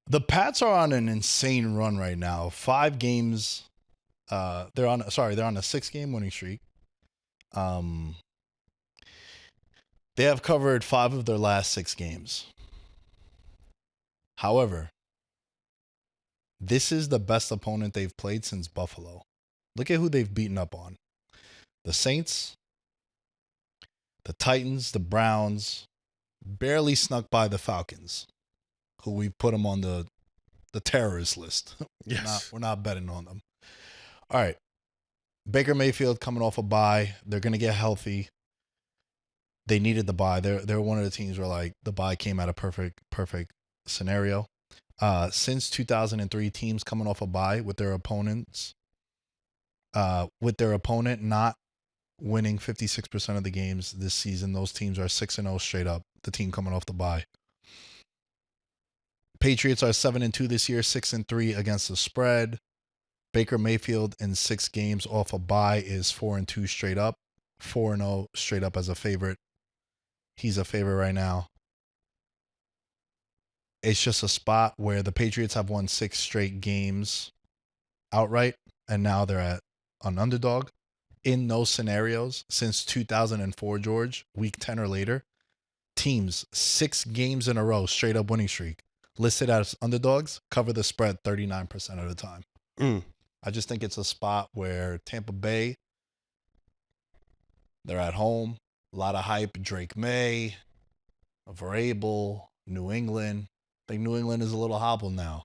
The Pats are on an insane run right now. 5 games. They're on a 6-game winning streak. They have covered 5 of their last 6 games. However, this is the best opponent they've played since Buffalo. Look at who they've beaten up on. The Saints, the Titans, the Browns, barely snuck by the Falcons, who we put them on the terrorist list. Yes. We're not betting on them. All right. Baker Mayfield coming off a bye. They're going to get healthy. They needed the bye. They're one of the teams where like the bye came at a perfect scenario. Since 2003, teams coming off a bye with their opponent not winning 56% of the games this season, those teams are 6-0 straight up. The team coming off the bye. Patriots are 7-2 this year, 6-3 against the spread. Baker Mayfield in 6 games off a bye is 4-2 straight up, 4-0 straight up as a favorite. He's a favorite right now. It's just a spot where the Patriots have won 6 straight games outright, and now they're at an underdog. In those scenarios, since 2004, George, week 10 or later, teams 6 games in a row, straight up winning streak, listed as underdogs, cover the spread 39% of the time. I just think it's a spot where Tampa Bay, they're at home, a lot of hype. Drake May, Vrabel, New England. I think New England is a little hobbled now.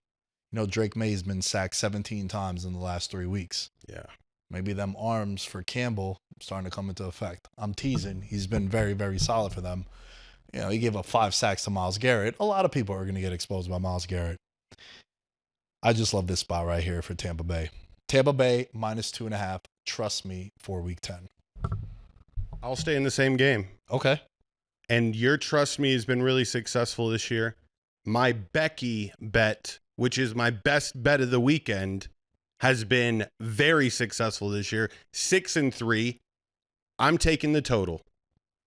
You know, Drake May's been sacked 17 times in the last 3 weeks. Yeah. Maybe them arms for Campbell starting to come into effect. I'm teasing. He's been very, very solid for them. You know, he gave up 5 sacks to Myles Garrett. A lot of people are going to get exposed by Myles Garrett. I just love this spot right here for Tampa Bay. Tampa Bay -2.5. Trust me for week 10. I'll stay in the same game. Okay. And your trust me has been really successful this year. My Becky bet, which is my best bet of the weekend, has been very successful this year. 6-3. I'm taking the total.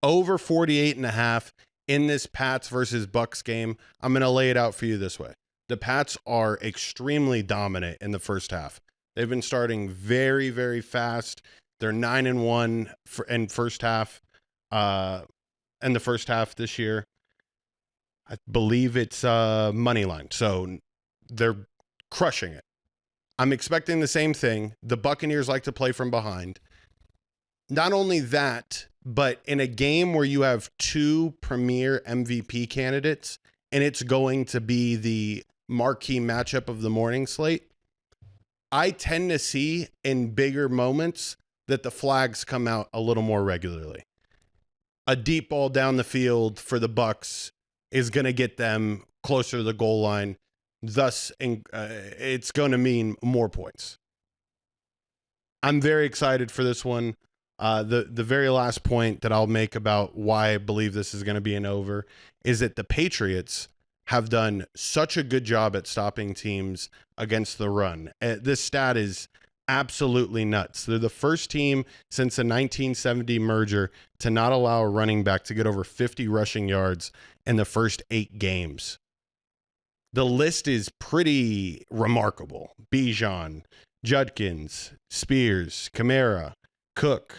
Over 48.5 in this Pats versus Bucks game. I'm going to lay it out for you this way. The Pats are extremely dominant in the first half. They've been starting very, very fast. They're 9-1 in first half. In the first half this year. I believe it's money line. So they're crushing it. I'm expecting the same thing. The Buccaneers like to play from behind. Not only that, but in a game where you have 2 premier MVP candidates, and it's going to be the marquee matchup of the morning slate, I tend to see in bigger moments that the flags come out a little more regularly. A deep ball down the field for the Bucks is going to get them closer to the goal line. Thus, it's going to mean more points. I'm very excited for this one. The very last point that I'll make about why I believe this is going to be an over is that the Patriots have done such a good job at stopping teams against the run. This stat is absolutely nuts. They're the first team since the 1970 merger to not allow a running back to get over 50 rushing yards in the first 8 games. The list is pretty remarkable. Bijan, Judkins, Spears, Kamara, Cook,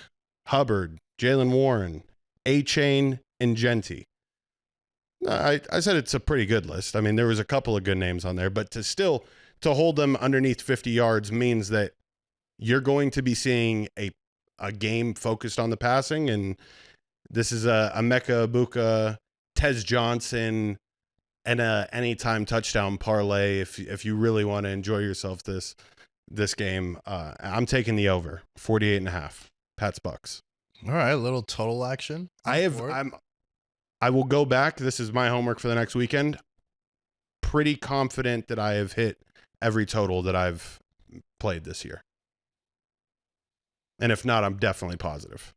Hubbard, Jalen Warren, A-Chain, and Genty. I said it's a pretty good list. I mean, there was a couple of good names on there, but to hold them underneath 50 yards means that you're going to be seeing a game focused on the passing, and this is a Emeka Egbuka, Tez Johnson, and a anytime touchdown parlay if you really want to enjoy yourself this game. I'm taking the over, 48.5. Pats Bucks. All right, a little total action. I will go back. This is my homework for the next weekend. Pretty confident that I have hit every total that I've played this year. And if not, I'm definitely positive.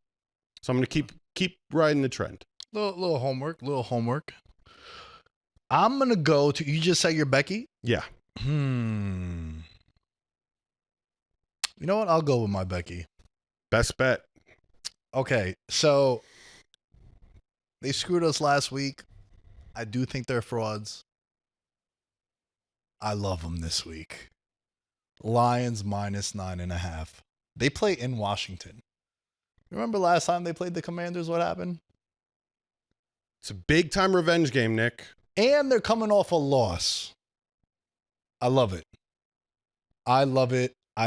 So I'm going to keep riding the trend. Little homework. I'm going to go to, you just said you're Becky? Yeah. You know what? I'll go with my Becky. Best bet. Okay, so they screwed us last week. I do think they're frauds. I love them this week. Lions -9.5. They play in Washington. Remember last time they played the Commanders, what happened? It's a big time revenge game, Nick. And they're coming off a loss. I love it. I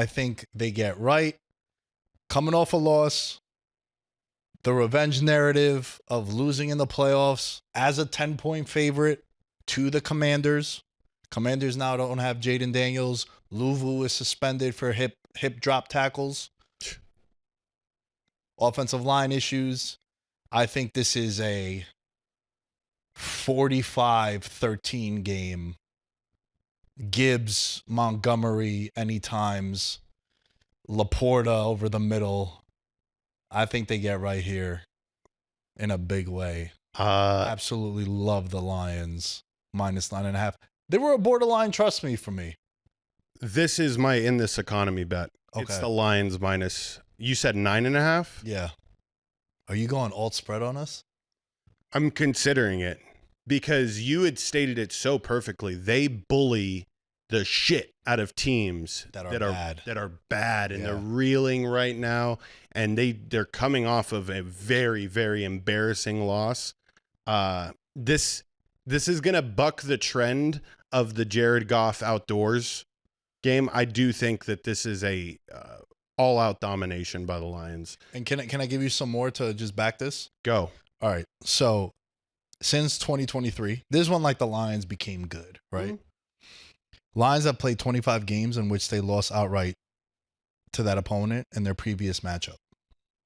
think they get right. Coming off a loss, the revenge narrative of losing in the playoffs as a 10-point favorite to the Commanders. Commanders now don't have Jaden Daniels. Luvu is suspended for hip drop tackles. Offensive line issues. I think this is a 45-13 game Gibbs, Montgomery, any times, Laporta over the middle. I think they get right here in a big way. Absolutely love the Lions -9.5. They were a borderline trust me for me. This is my in this economy bet. It's Okay. the Lions minus. You said 9.5. Yeah. Are you going alt spread on us? I'm considering it because you had stated it so perfectly. They bully the shit out of teams That are bad. and Yeah. they're reeling right now, and they're coming off of a very, very embarrassing loss. This is gonna buck the trend of the Jared Goff outdoors game. I do think that this is a all out domination by the Lions. And can I give you some more to just back this? Go. All right. So since 2023, this is when like the Lions became good, right? Lions have played 25 games in which they lost outright to that opponent in their previous matchup.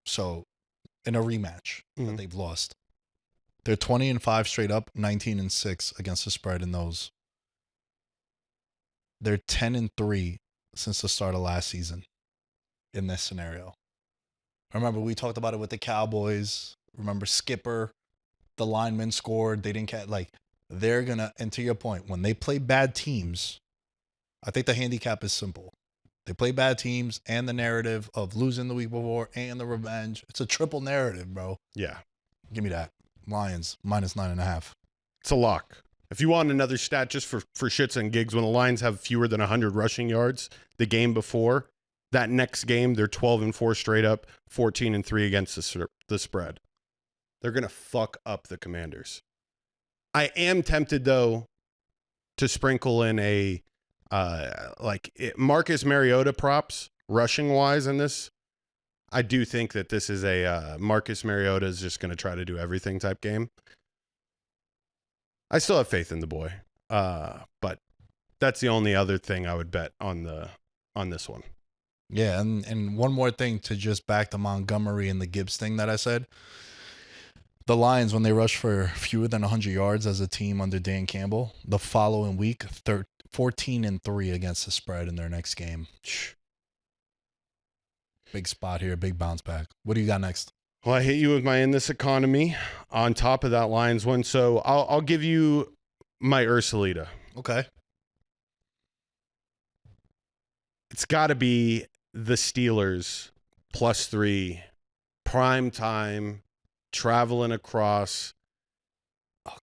So in a rematch that they've lost. They're 20-5 straight up, 19-6 against the spread in those. They're 10-3 since the start of last season in this scenario. Remember, we talked about it with the Cowboys. Remember, Skipper, the lineman scored. They didn't catch, like, they're going to, and to your point, when they play bad teams, I think the handicap is simple. They play bad teams and the narrative of losing the week before and the revenge. It's a triple narrative, bro. Yeah. Give me that. Lions -9.5. It's a lock. If you want another stat just for shits and gigs, when the Lions have fewer than 100 rushing yards the game before, that next game, they're 12-4 straight up, 14-3 against the spread. They're going to fuck up the Commanders. I am tempted, though, to sprinkle in a Marcus Mariota props, rushing-wise in this. I do think that this is a Marcus Mariota is just going to try to do everything type game. I still have faith in the boy, but that's the only other thing I would bet on this one. Yeah, and one more thing to just back the Montgomery and the Gibbs thing that I said. The Lions, when they rush for fewer than 100 yards as a team under Dan Campbell, the following week, 14-3 against the spread in their next game. Big spot here, big bounce back. What do you got next? Well, I hit you with my in this economy on top of that Lions one, so I'll give you my Ursulita. Okay. It's got to be the Steelers +3, prime time, traveling across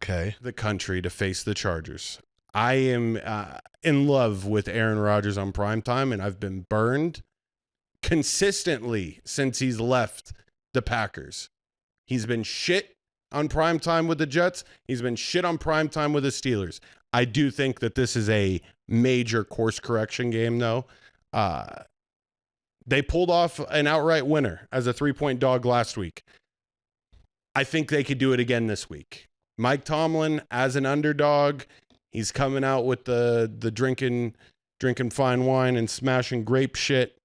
the country to face the Chargers. I am in love with Aaron Rodgers on prime time, and I've been burned consistently since he's left the Packers. He's been shit on prime time with the Jets. He's been shit on prime time with the Steelers. I do think that this is a major course correction game, though. They pulled off an outright winner as a 3-point dog last week. I think they could do it again this week. Mike Tomlin as an underdog, he's coming out with the drinking fine wine and smashing grape shit.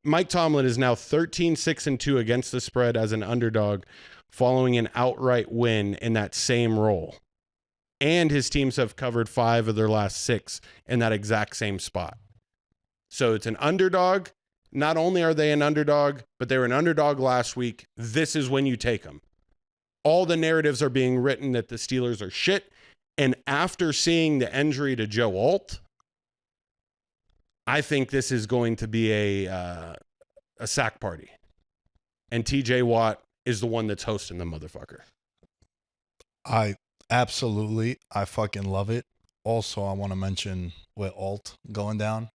Mike Tomlin is now 13-6-2 against the spread as an underdog following an outright win in that same role. And his teams have covered 5 of their last 6 in that exact same spot. So it's an underdog. Not only are they an underdog, but they were an underdog last week. This is when you take them. All the narratives are being written that the Steelers are shit. And after seeing the injury to Joe Alt, I think this is going to be a sack party. And TJ Watt is the one that's hosting the motherfucker. I fucking love it. Also, I want to mention with Alt going down.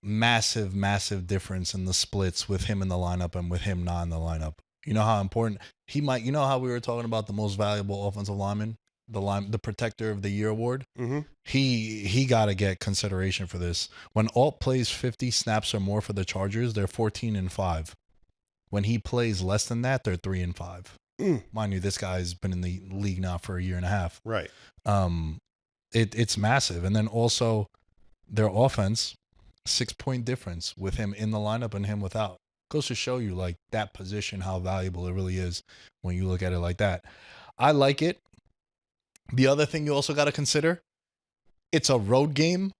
Massive difference in the splits with him in the lineup and with him not in the lineup. You know how important you know how we were talking about the most valuable offensive lineman, the protector of the year award. Mm-hmm. He got to get consideration for this. When Alt plays 50 snaps or more for the Chargers, they're 14-5. When he plays less than that, they're 3-5. Mind you, this guy's been in the league now for a year and a half. Right. It's massive. And then also their offense, 6-point difference with him in the lineup and him without. Goes to show you like that position, how valuable it really is when you look at it like that. I like it. The other thing you also got to consider, it's a road game.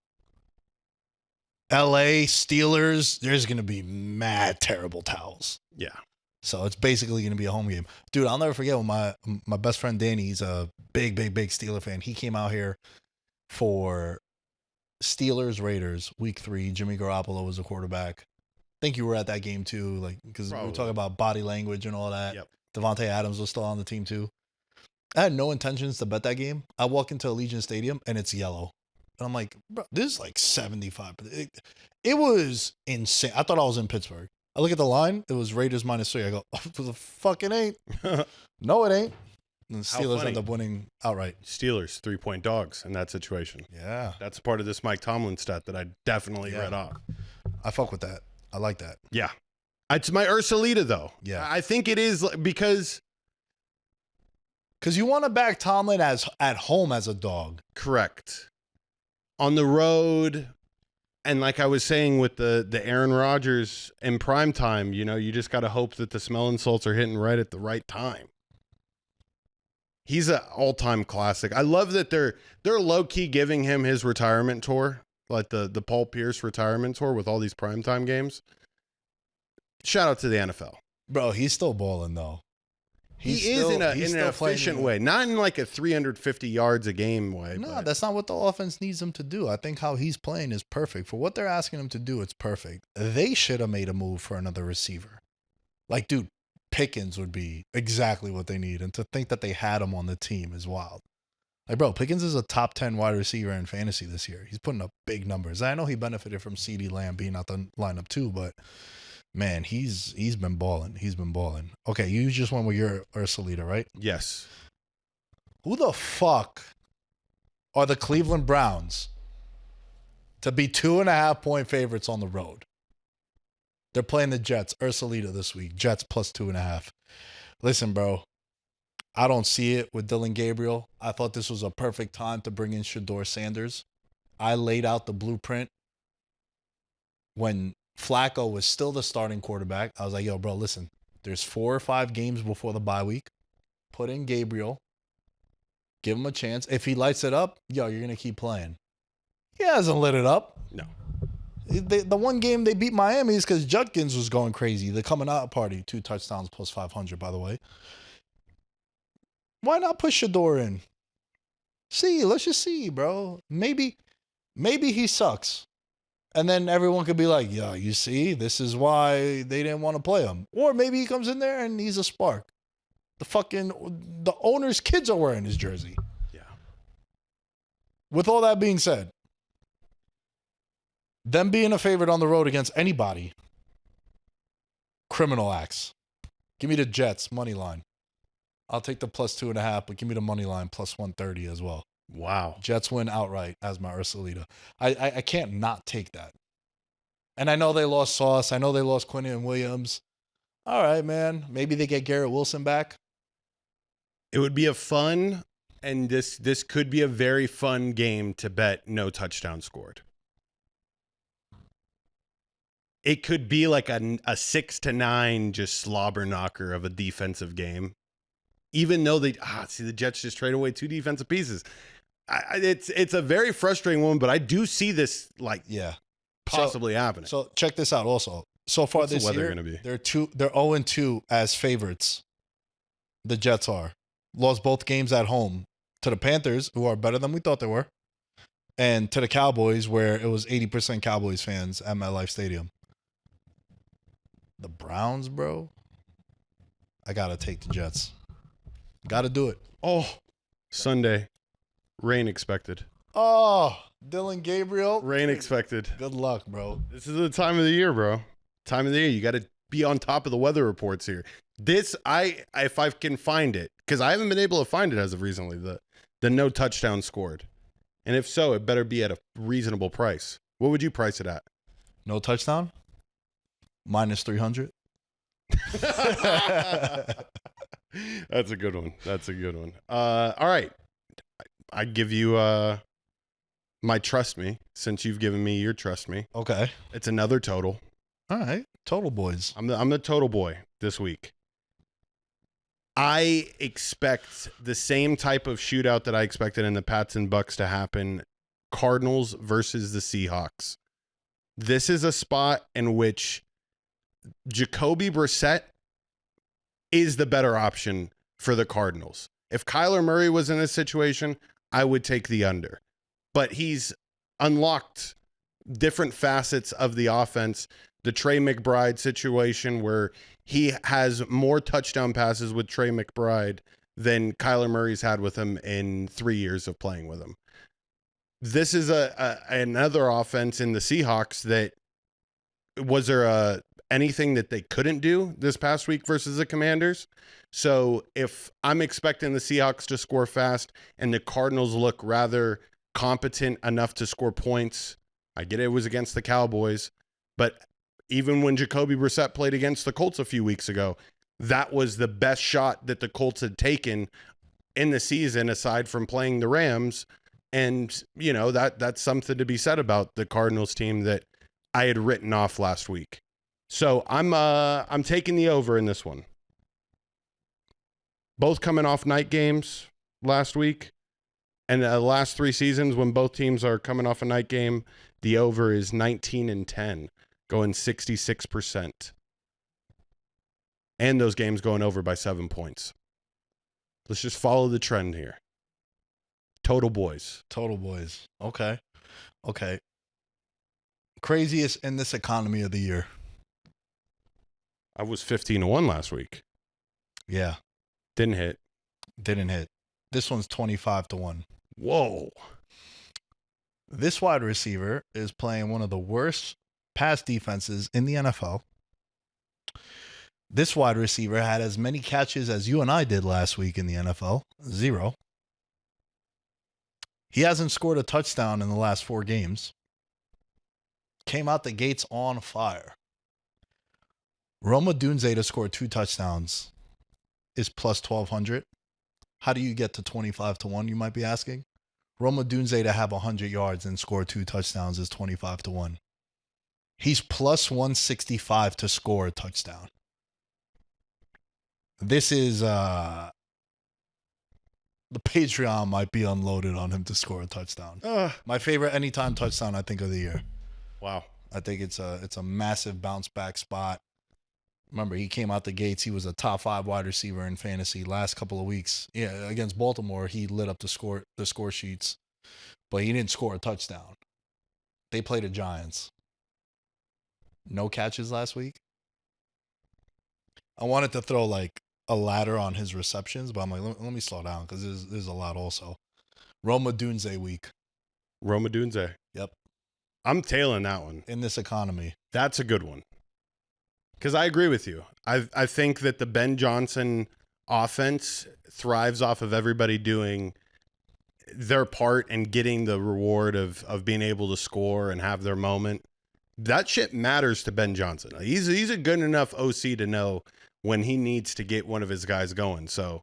LA Steelers, there's going to be mad terrible towels. Yeah. So it's basically going to be a home game. Dude, I'll never forget when my best friend Danny, he's a big Steeler fan. He came out here for Steelers Raiders week 3. Jimmy Garoppolo was the quarterback. I think you were at that game too, like because we were talking about body language and all that. Yep. Devontae Adams was still on the team too. I had no intentions to bet that game. I walk into Allegiant Stadium and it's yellow. And I'm like, bro, this is like 75. It was insane. I thought I was in Pittsburgh. I look at the line. It was Raiders -3. I go, oh, the fucking ain't. No, it ain't. And the Steelers end up winning outright. Steelers 3-point dogs in that situation. Yeah. That's part of this Mike Tomlin stat that I definitely read off. I fuck with that. I like that. Yeah. It's my Ursulita, though. Yeah. I think it is because you want to back Tomlin as at home as a dog. correct. On the road, and like I was saying with the Aaron Rodgers in prime time, you just got to hope that the smelling salts are hitting right at the right time. He's an all-time classic. I love that they're low-key giving him his retirement tour, like the Paul Pierce retirement tour with all these primetime games. Shout out to the NFL. Bro, he's still balling, though. He is in an efficient way, not in like a 350 yards a game way. No, but that's not what the offense needs him to do. I think how he's playing is perfect. For what they're asking him to do, it's perfect. They should have made a move for another receiver. Like, dude, Pickens would be exactly what they need. And to think that they had him on the team is wild. Like, bro, Pickens is a top 10 wide receiver in fantasy this year. He's putting up big numbers. I know he benefited from CeeDee Lamb being out the lineup too, but man, he's been balling. He's been balling. Okay, you just went with your Ursulita, right? yes. Who the fuck are the Cleveland Browns to be 2.5-point favorites on the road? They're playing the Jets. Ursulita this week. Jets plus 2.5. Listen, bro. I don't see it with Dylan Gabriel. I thought this was a perfect time to bring in Shador Sanders. I laid out the blueprint when Flacco was still the starting quarterback. I was like, yo, bro, listen. There's 4 or 5 games before the bye week. Put in Gabriel. Give him a chance. If he lights it up, yo, you're going to keep playing. He hasn't lit it up. No. The one game they beat Miami is because Judkins was going crazy. The coming out party, 2 touchdowns plus 500, by the way. Why not push Shador in? Let's just see, bro. Maybe he sucks. And then everyone could be like, yeah, you see, this is why they didn't want to play him. Or maybe he comes in there and he's a spark. The owner's kids are wearing his jersey. Yeah. With all that being said, them being a favorite on the road against anybody, criminal acts. Give me the Jets money line. I'll take the plus 2.5, but give me the money line plus 130 as well. Wow. Jets win outright as my Ursulita. I can't not take that. And I know they lost Sauce. I know they lost Quinnen Williams. All right, man. Maybe they get Garrett Wilson back. It would be a fun, and this could be a very fun game to bet no touchdown scored. It could be like a 6-9 just slobber knocker of a defensive game. Even though the Jets just trade away 2 defensive pieces. It's a very frustrating one, but I do see this possibly happening. So check this out also. So far What's this the weather year, gonna be? they're 0-2 as favorites. The Jets are. Lost both games at home to the Panthers, who are better than we thought they were, and to the Cowboys, where it was 80% Cowboys fans at MetLife Stadium. The Browns, bro. I gotta take the Jets. Gotta do it. Oh, Sunday. Rain expected. Oh, Dylan Gabriel. Rain expected. Good luck, bro. This is the time of the year, bro. Time of the year. You got to be on top of the weather reports here. If I can find it, because I haven't been able to find it as of recently, the no touchdown scored. And if so, it better be at a reasonable price. What would you price it at? No touchdown? Minus 300. That's a good one. All right. I give you my trust me, since you've given me your trust me. Okay. It's another total. All right. Total boys. I'm the total boy this week. I expect the same type of shootout that I expected in the Pats and Bucks to happen Cardinals versus the Seahawks. This is a spot in which Jacoby Brissett is the better option for the Cardinals. If Kyler Murray was in this situation, I would take the under. But he's unlocked different facets of the offense. The Trey McBride situation where he has more touchdown passes with Trey McBride than Kyler Murray's had with him in 3 years of playing with him. This is another offense in the Seahawks that was there anything that they couldn't do this past week versus the Commanders? So if I'm expecting the Seahawks to score fast and the Cardinals look rather competent enough to score points, I get it was against the Cowboys, but even when Jacoby Brissett played against the Colts a few weeks ago, that was the best shot that the Colts had taken in the season aside from playing the Rams. And, you know, that's something to be said about the Cardinals team that I had written off last week. So I'm taking the over in this one. Both coming off night games last week. And the last 3 seasons when both teams are coming off a night game, the over is 19-10, going 66%. And those games going over by 7 points. Let's just follow the trend here. Total boys. Okay. Craziest in this economy of the year. I was 15-1 last week. Yeah. Didn't hit. This one's 25-1. Whoa. This wide receiver is playing one of the worst pass defenses in the NFL. This wide receiver had as many catches as you and I did last week in the NFL. 0. He hasn't scored a touchdown in the last 4 games. Came out the gates on fire. Roma Dunze to score 2 touchdowns is plus 1,200. How do you get to 25-1, you might be asking? Roma Dunze to have 100 yards and score 2 touchdowns is 25-1. He's plus 165 to score a touchdown. This is the Patreon might be unloaded on him to score a touchdown. My favorite anytime touchdown I think of the year. Wow. I think it's a massive bounce back spot. Remember, he came out the gates. He was a top 5 wide receiver in fantasy last couple of weeks. Yeah, against Baltimore, he lit up the score sheets, but he didn't score a touchdown. They played the Giants. No catches last week. I wanted to throw like a ladder on his receptions, but I'm like, let me slow down because there's a lot also. Roma Dunze week. Roma Dunze. Yep. I'm tailing that one. In this economy. That's a good one. Because I agree with you. I think that the Ben Johnson offense thrives off of everybody doing their part and getting the reward of being able to score and have their moment. That shit matters to Ben Johnson. He's a good enough OC to know when he needs to get one of his guys going. So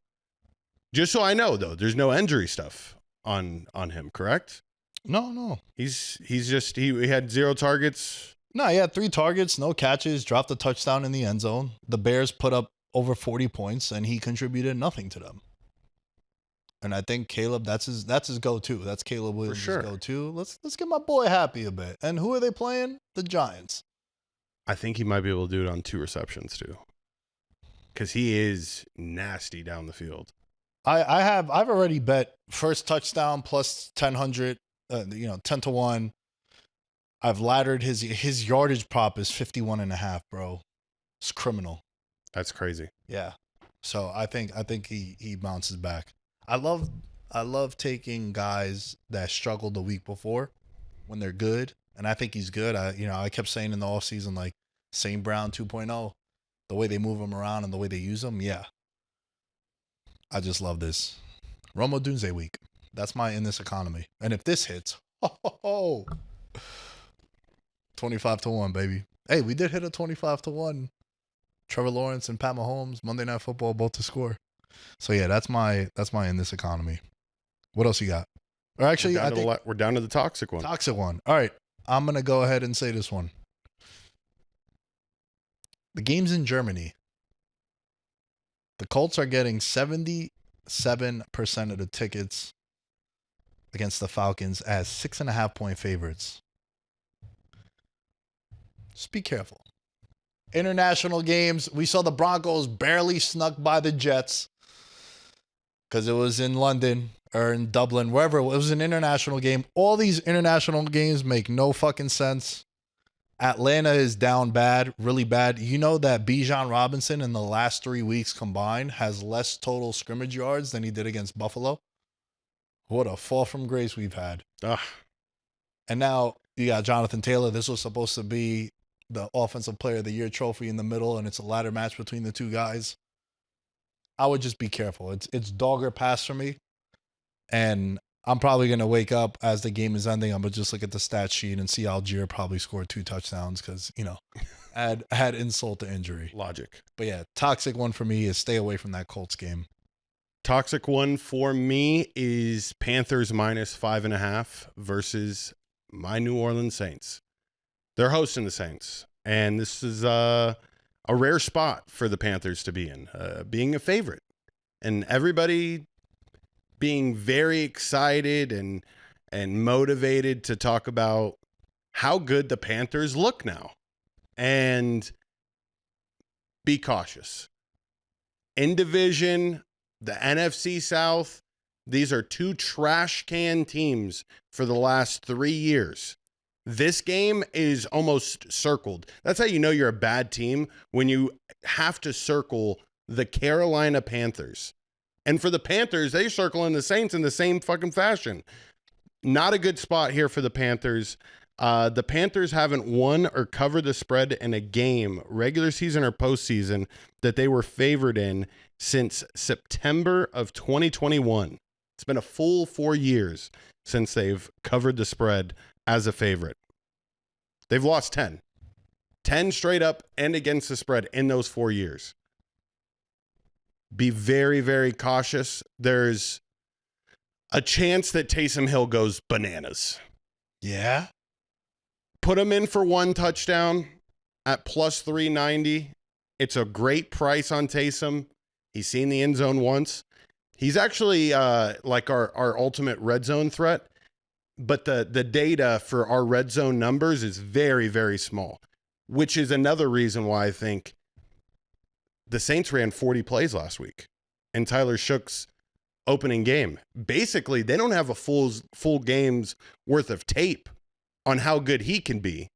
just so I know, though, there's no injury stuff on him, correct? No. He had 0 targets. No, he had 3 targets, no catches, dropped a touchdown in the end zone. The Bears put up over 40 points, and he contributed nothing to them. And I think Caleb, that's his go-to. That's Caleb Williams' go-to. Let's get my boy happy a bit. And who are they playing? The Giants. I think he might be able to do it on 2 receptions too, because he is nasty down the field. I've already bet first touchdown plus 1,000, 10-1. I've laddered his yardage prop is 51.5, bro. It's criminal. That's crazy. Yeah. So I think he bounces back. I love taking guys that struggled the week before when they're good, and I think he's good. I kept saying in the offseason, like St. Brown 2.0, the way they move him around and the way they use him. Yeah. I just love this. Roma Dunze week. That's my in this economy. And if this hits, 25-1, baby. Hey, we did hit a 25-1. Trevor Lawrence and Pat Mahomes, Monday Night Football, both to score. So yeah, that's my in this economy. What else you got? Or actually, we're down to the toxic one. Toxic one. All right, I'm gonna go ahead and say this one. The game's in Germany. The Colts are getting 77% of the tickets, against the Falcons as 6.5-point favorites. Just be careful. International games. We saw the Broncos barely snuck by the Jets because it was in London or in Dublin, wherever. It was an international game. All these international games make no fucking sense. Atlanta is down bad, really bad. You know that Bijan Robinson in the last 3 weeks combined has less total scrimmage yards than he did against Buffalo. What a fall from grace we've had. Ugh. And now you got Jonathan Taylor. This was supposed to be the Offensive Player of the Year trophy in the middle, and it's a ladder match between the two guys. I would just be careful. It's dog or pass for me. And I'm probably going to wake up as the game is ending. I'm going to just look at the stat sheet and see Algier probably scored 2 touchdowns because, add insult to injury. Logic. But yeah, toxic one for me is stay away from that Colts game. Toxic one for me is Panthers -5.5 versus my New Orleans Saints. They're hosting the Saints, and this is a rare spot for the Panthers to be in, being a favorite. And everybody being very excited and motivated to talk about how good the Panthers look now. And be cautious. In division, the NFC South, these are 2 trash can teams for the last 3 years. This game is almost circled. That's how you know you're a bad team, when you have to circle the Carolina Panthers. And for the Panthers, they circle in the Saints in the same fucking fashion. Not a good spot here for the Panthers. The Panthers haven't won or covered the spread in a game, regular season or postseason, that they were favored in since September of 2021. It's been a full 4 years since they've covered the spread as a favorite. They've lost 10. 10 straight up and against the spread in those 4 years. Be very, very cautious. There's a chance that Taysom Hill goes bananas. Yeah? Put him in for 1 touchdown at plus 390. It's a great price on Taysom. He's seen the end zone once. He's actually like our ultimate red zone threat. But the data for our red zone numbers is very, very small, which is another reason why I think the Saints ran 40 plays last week in Tyler Shook's opening game. Basically, they don't have a full game's worth of tape on how good he can be.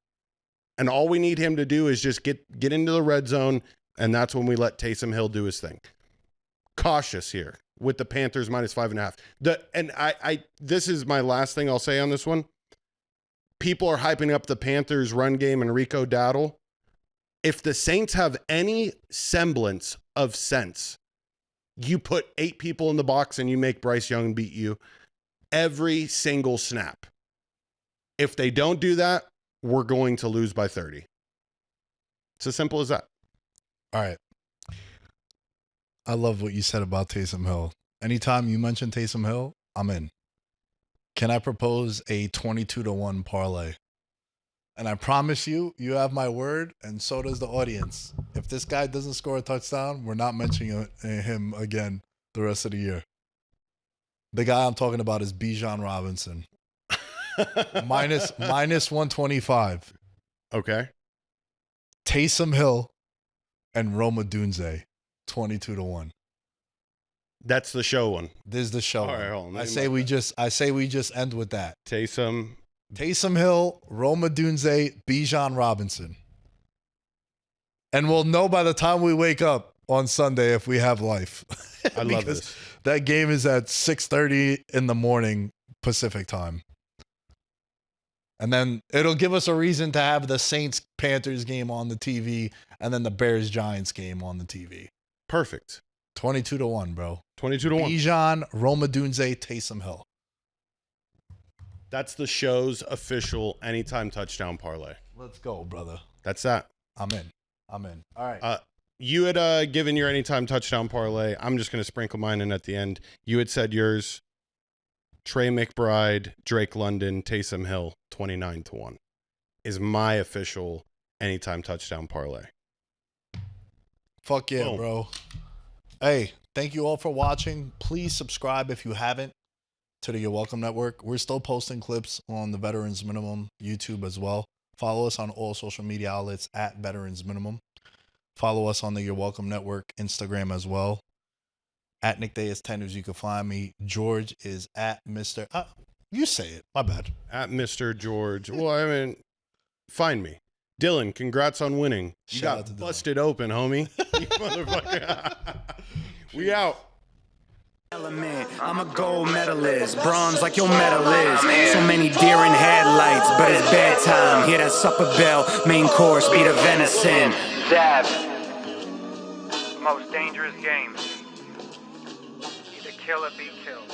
And all we need him to do is just get into the red zone, and that's when we let Taysom Hill do his thing. Cautious here with the Panthers -5.5. This is my last thing I'll say on this one. People are hyping up the Panthers run game and Rico Dowdle. If the Saints have any semblance of sense, you put 8 people in the box and you make Bryce Young beat you every single snap. If they don't do that, we're going to lose by 30. It's as simple as that. All right. I love what you said about Taysom Hill. Anytime you mention Taysom Hill, I'm in. Can I propose a 22-1 parlay? And I promise you, you have my word, and so does the audience. If this guy doesn't score a touchdown, we're not mentioning him again the rest of the year. The guy I'm talking about is Bijan Robinson. minus 125. Okay. Taysom Hill and Rome Odunze, 22-1. That's the show one. This is the show. All right, hold on. I say we just end with that. Taysom Hill, Rome Odunze, Bijan Robinson. And we'll know by the time we wake up on Sunday if we have life. I love this. That game is at 6:30 in the morning Pacific time. And then it'll give us a reason to have the Saints-Panthers game on the TV and then the Bears-Giants game on the TV. Perfect. 22-1, bro. 22-1. Bijan, Rome Odunze, Taysom Hill. That's the show's official anytime touchdown parlay. Let's go, brother. That's that. I'm in. All right. You had given your anytime touchdown parlay. I'm just going to sprinkle mine in at the end. You had said yours. Trey McBride, Drake London, Taysom Hill, 29-1 is my official anytime touchdown parlay. Fuck yeah, Boom. bro. Hey, thank you all for watching. Please subscribe if you haven't. to the You're Welcome Network. We're still posting clips on the Veterans Minimum YouTube as well. Follow us on all social media outlets at Veterans Minimum. Follow us on the You're Welcome Network Instagram as well. At Nick Dais 10 as you can find me. George is at Mr. You say it. My bad. At Mr. George. Well, I mean, find me. Dylan, congrats on winning. You Shout out got to Dylan. busted open, homie. You motherfucker. We out. Element. I'm a gold medalist, bronze like your medal is. So many deer in headlights, but it's bedtime. Hear that supper bell, main course be the venison. Dab. Most dangerous game. Either kill or be killed.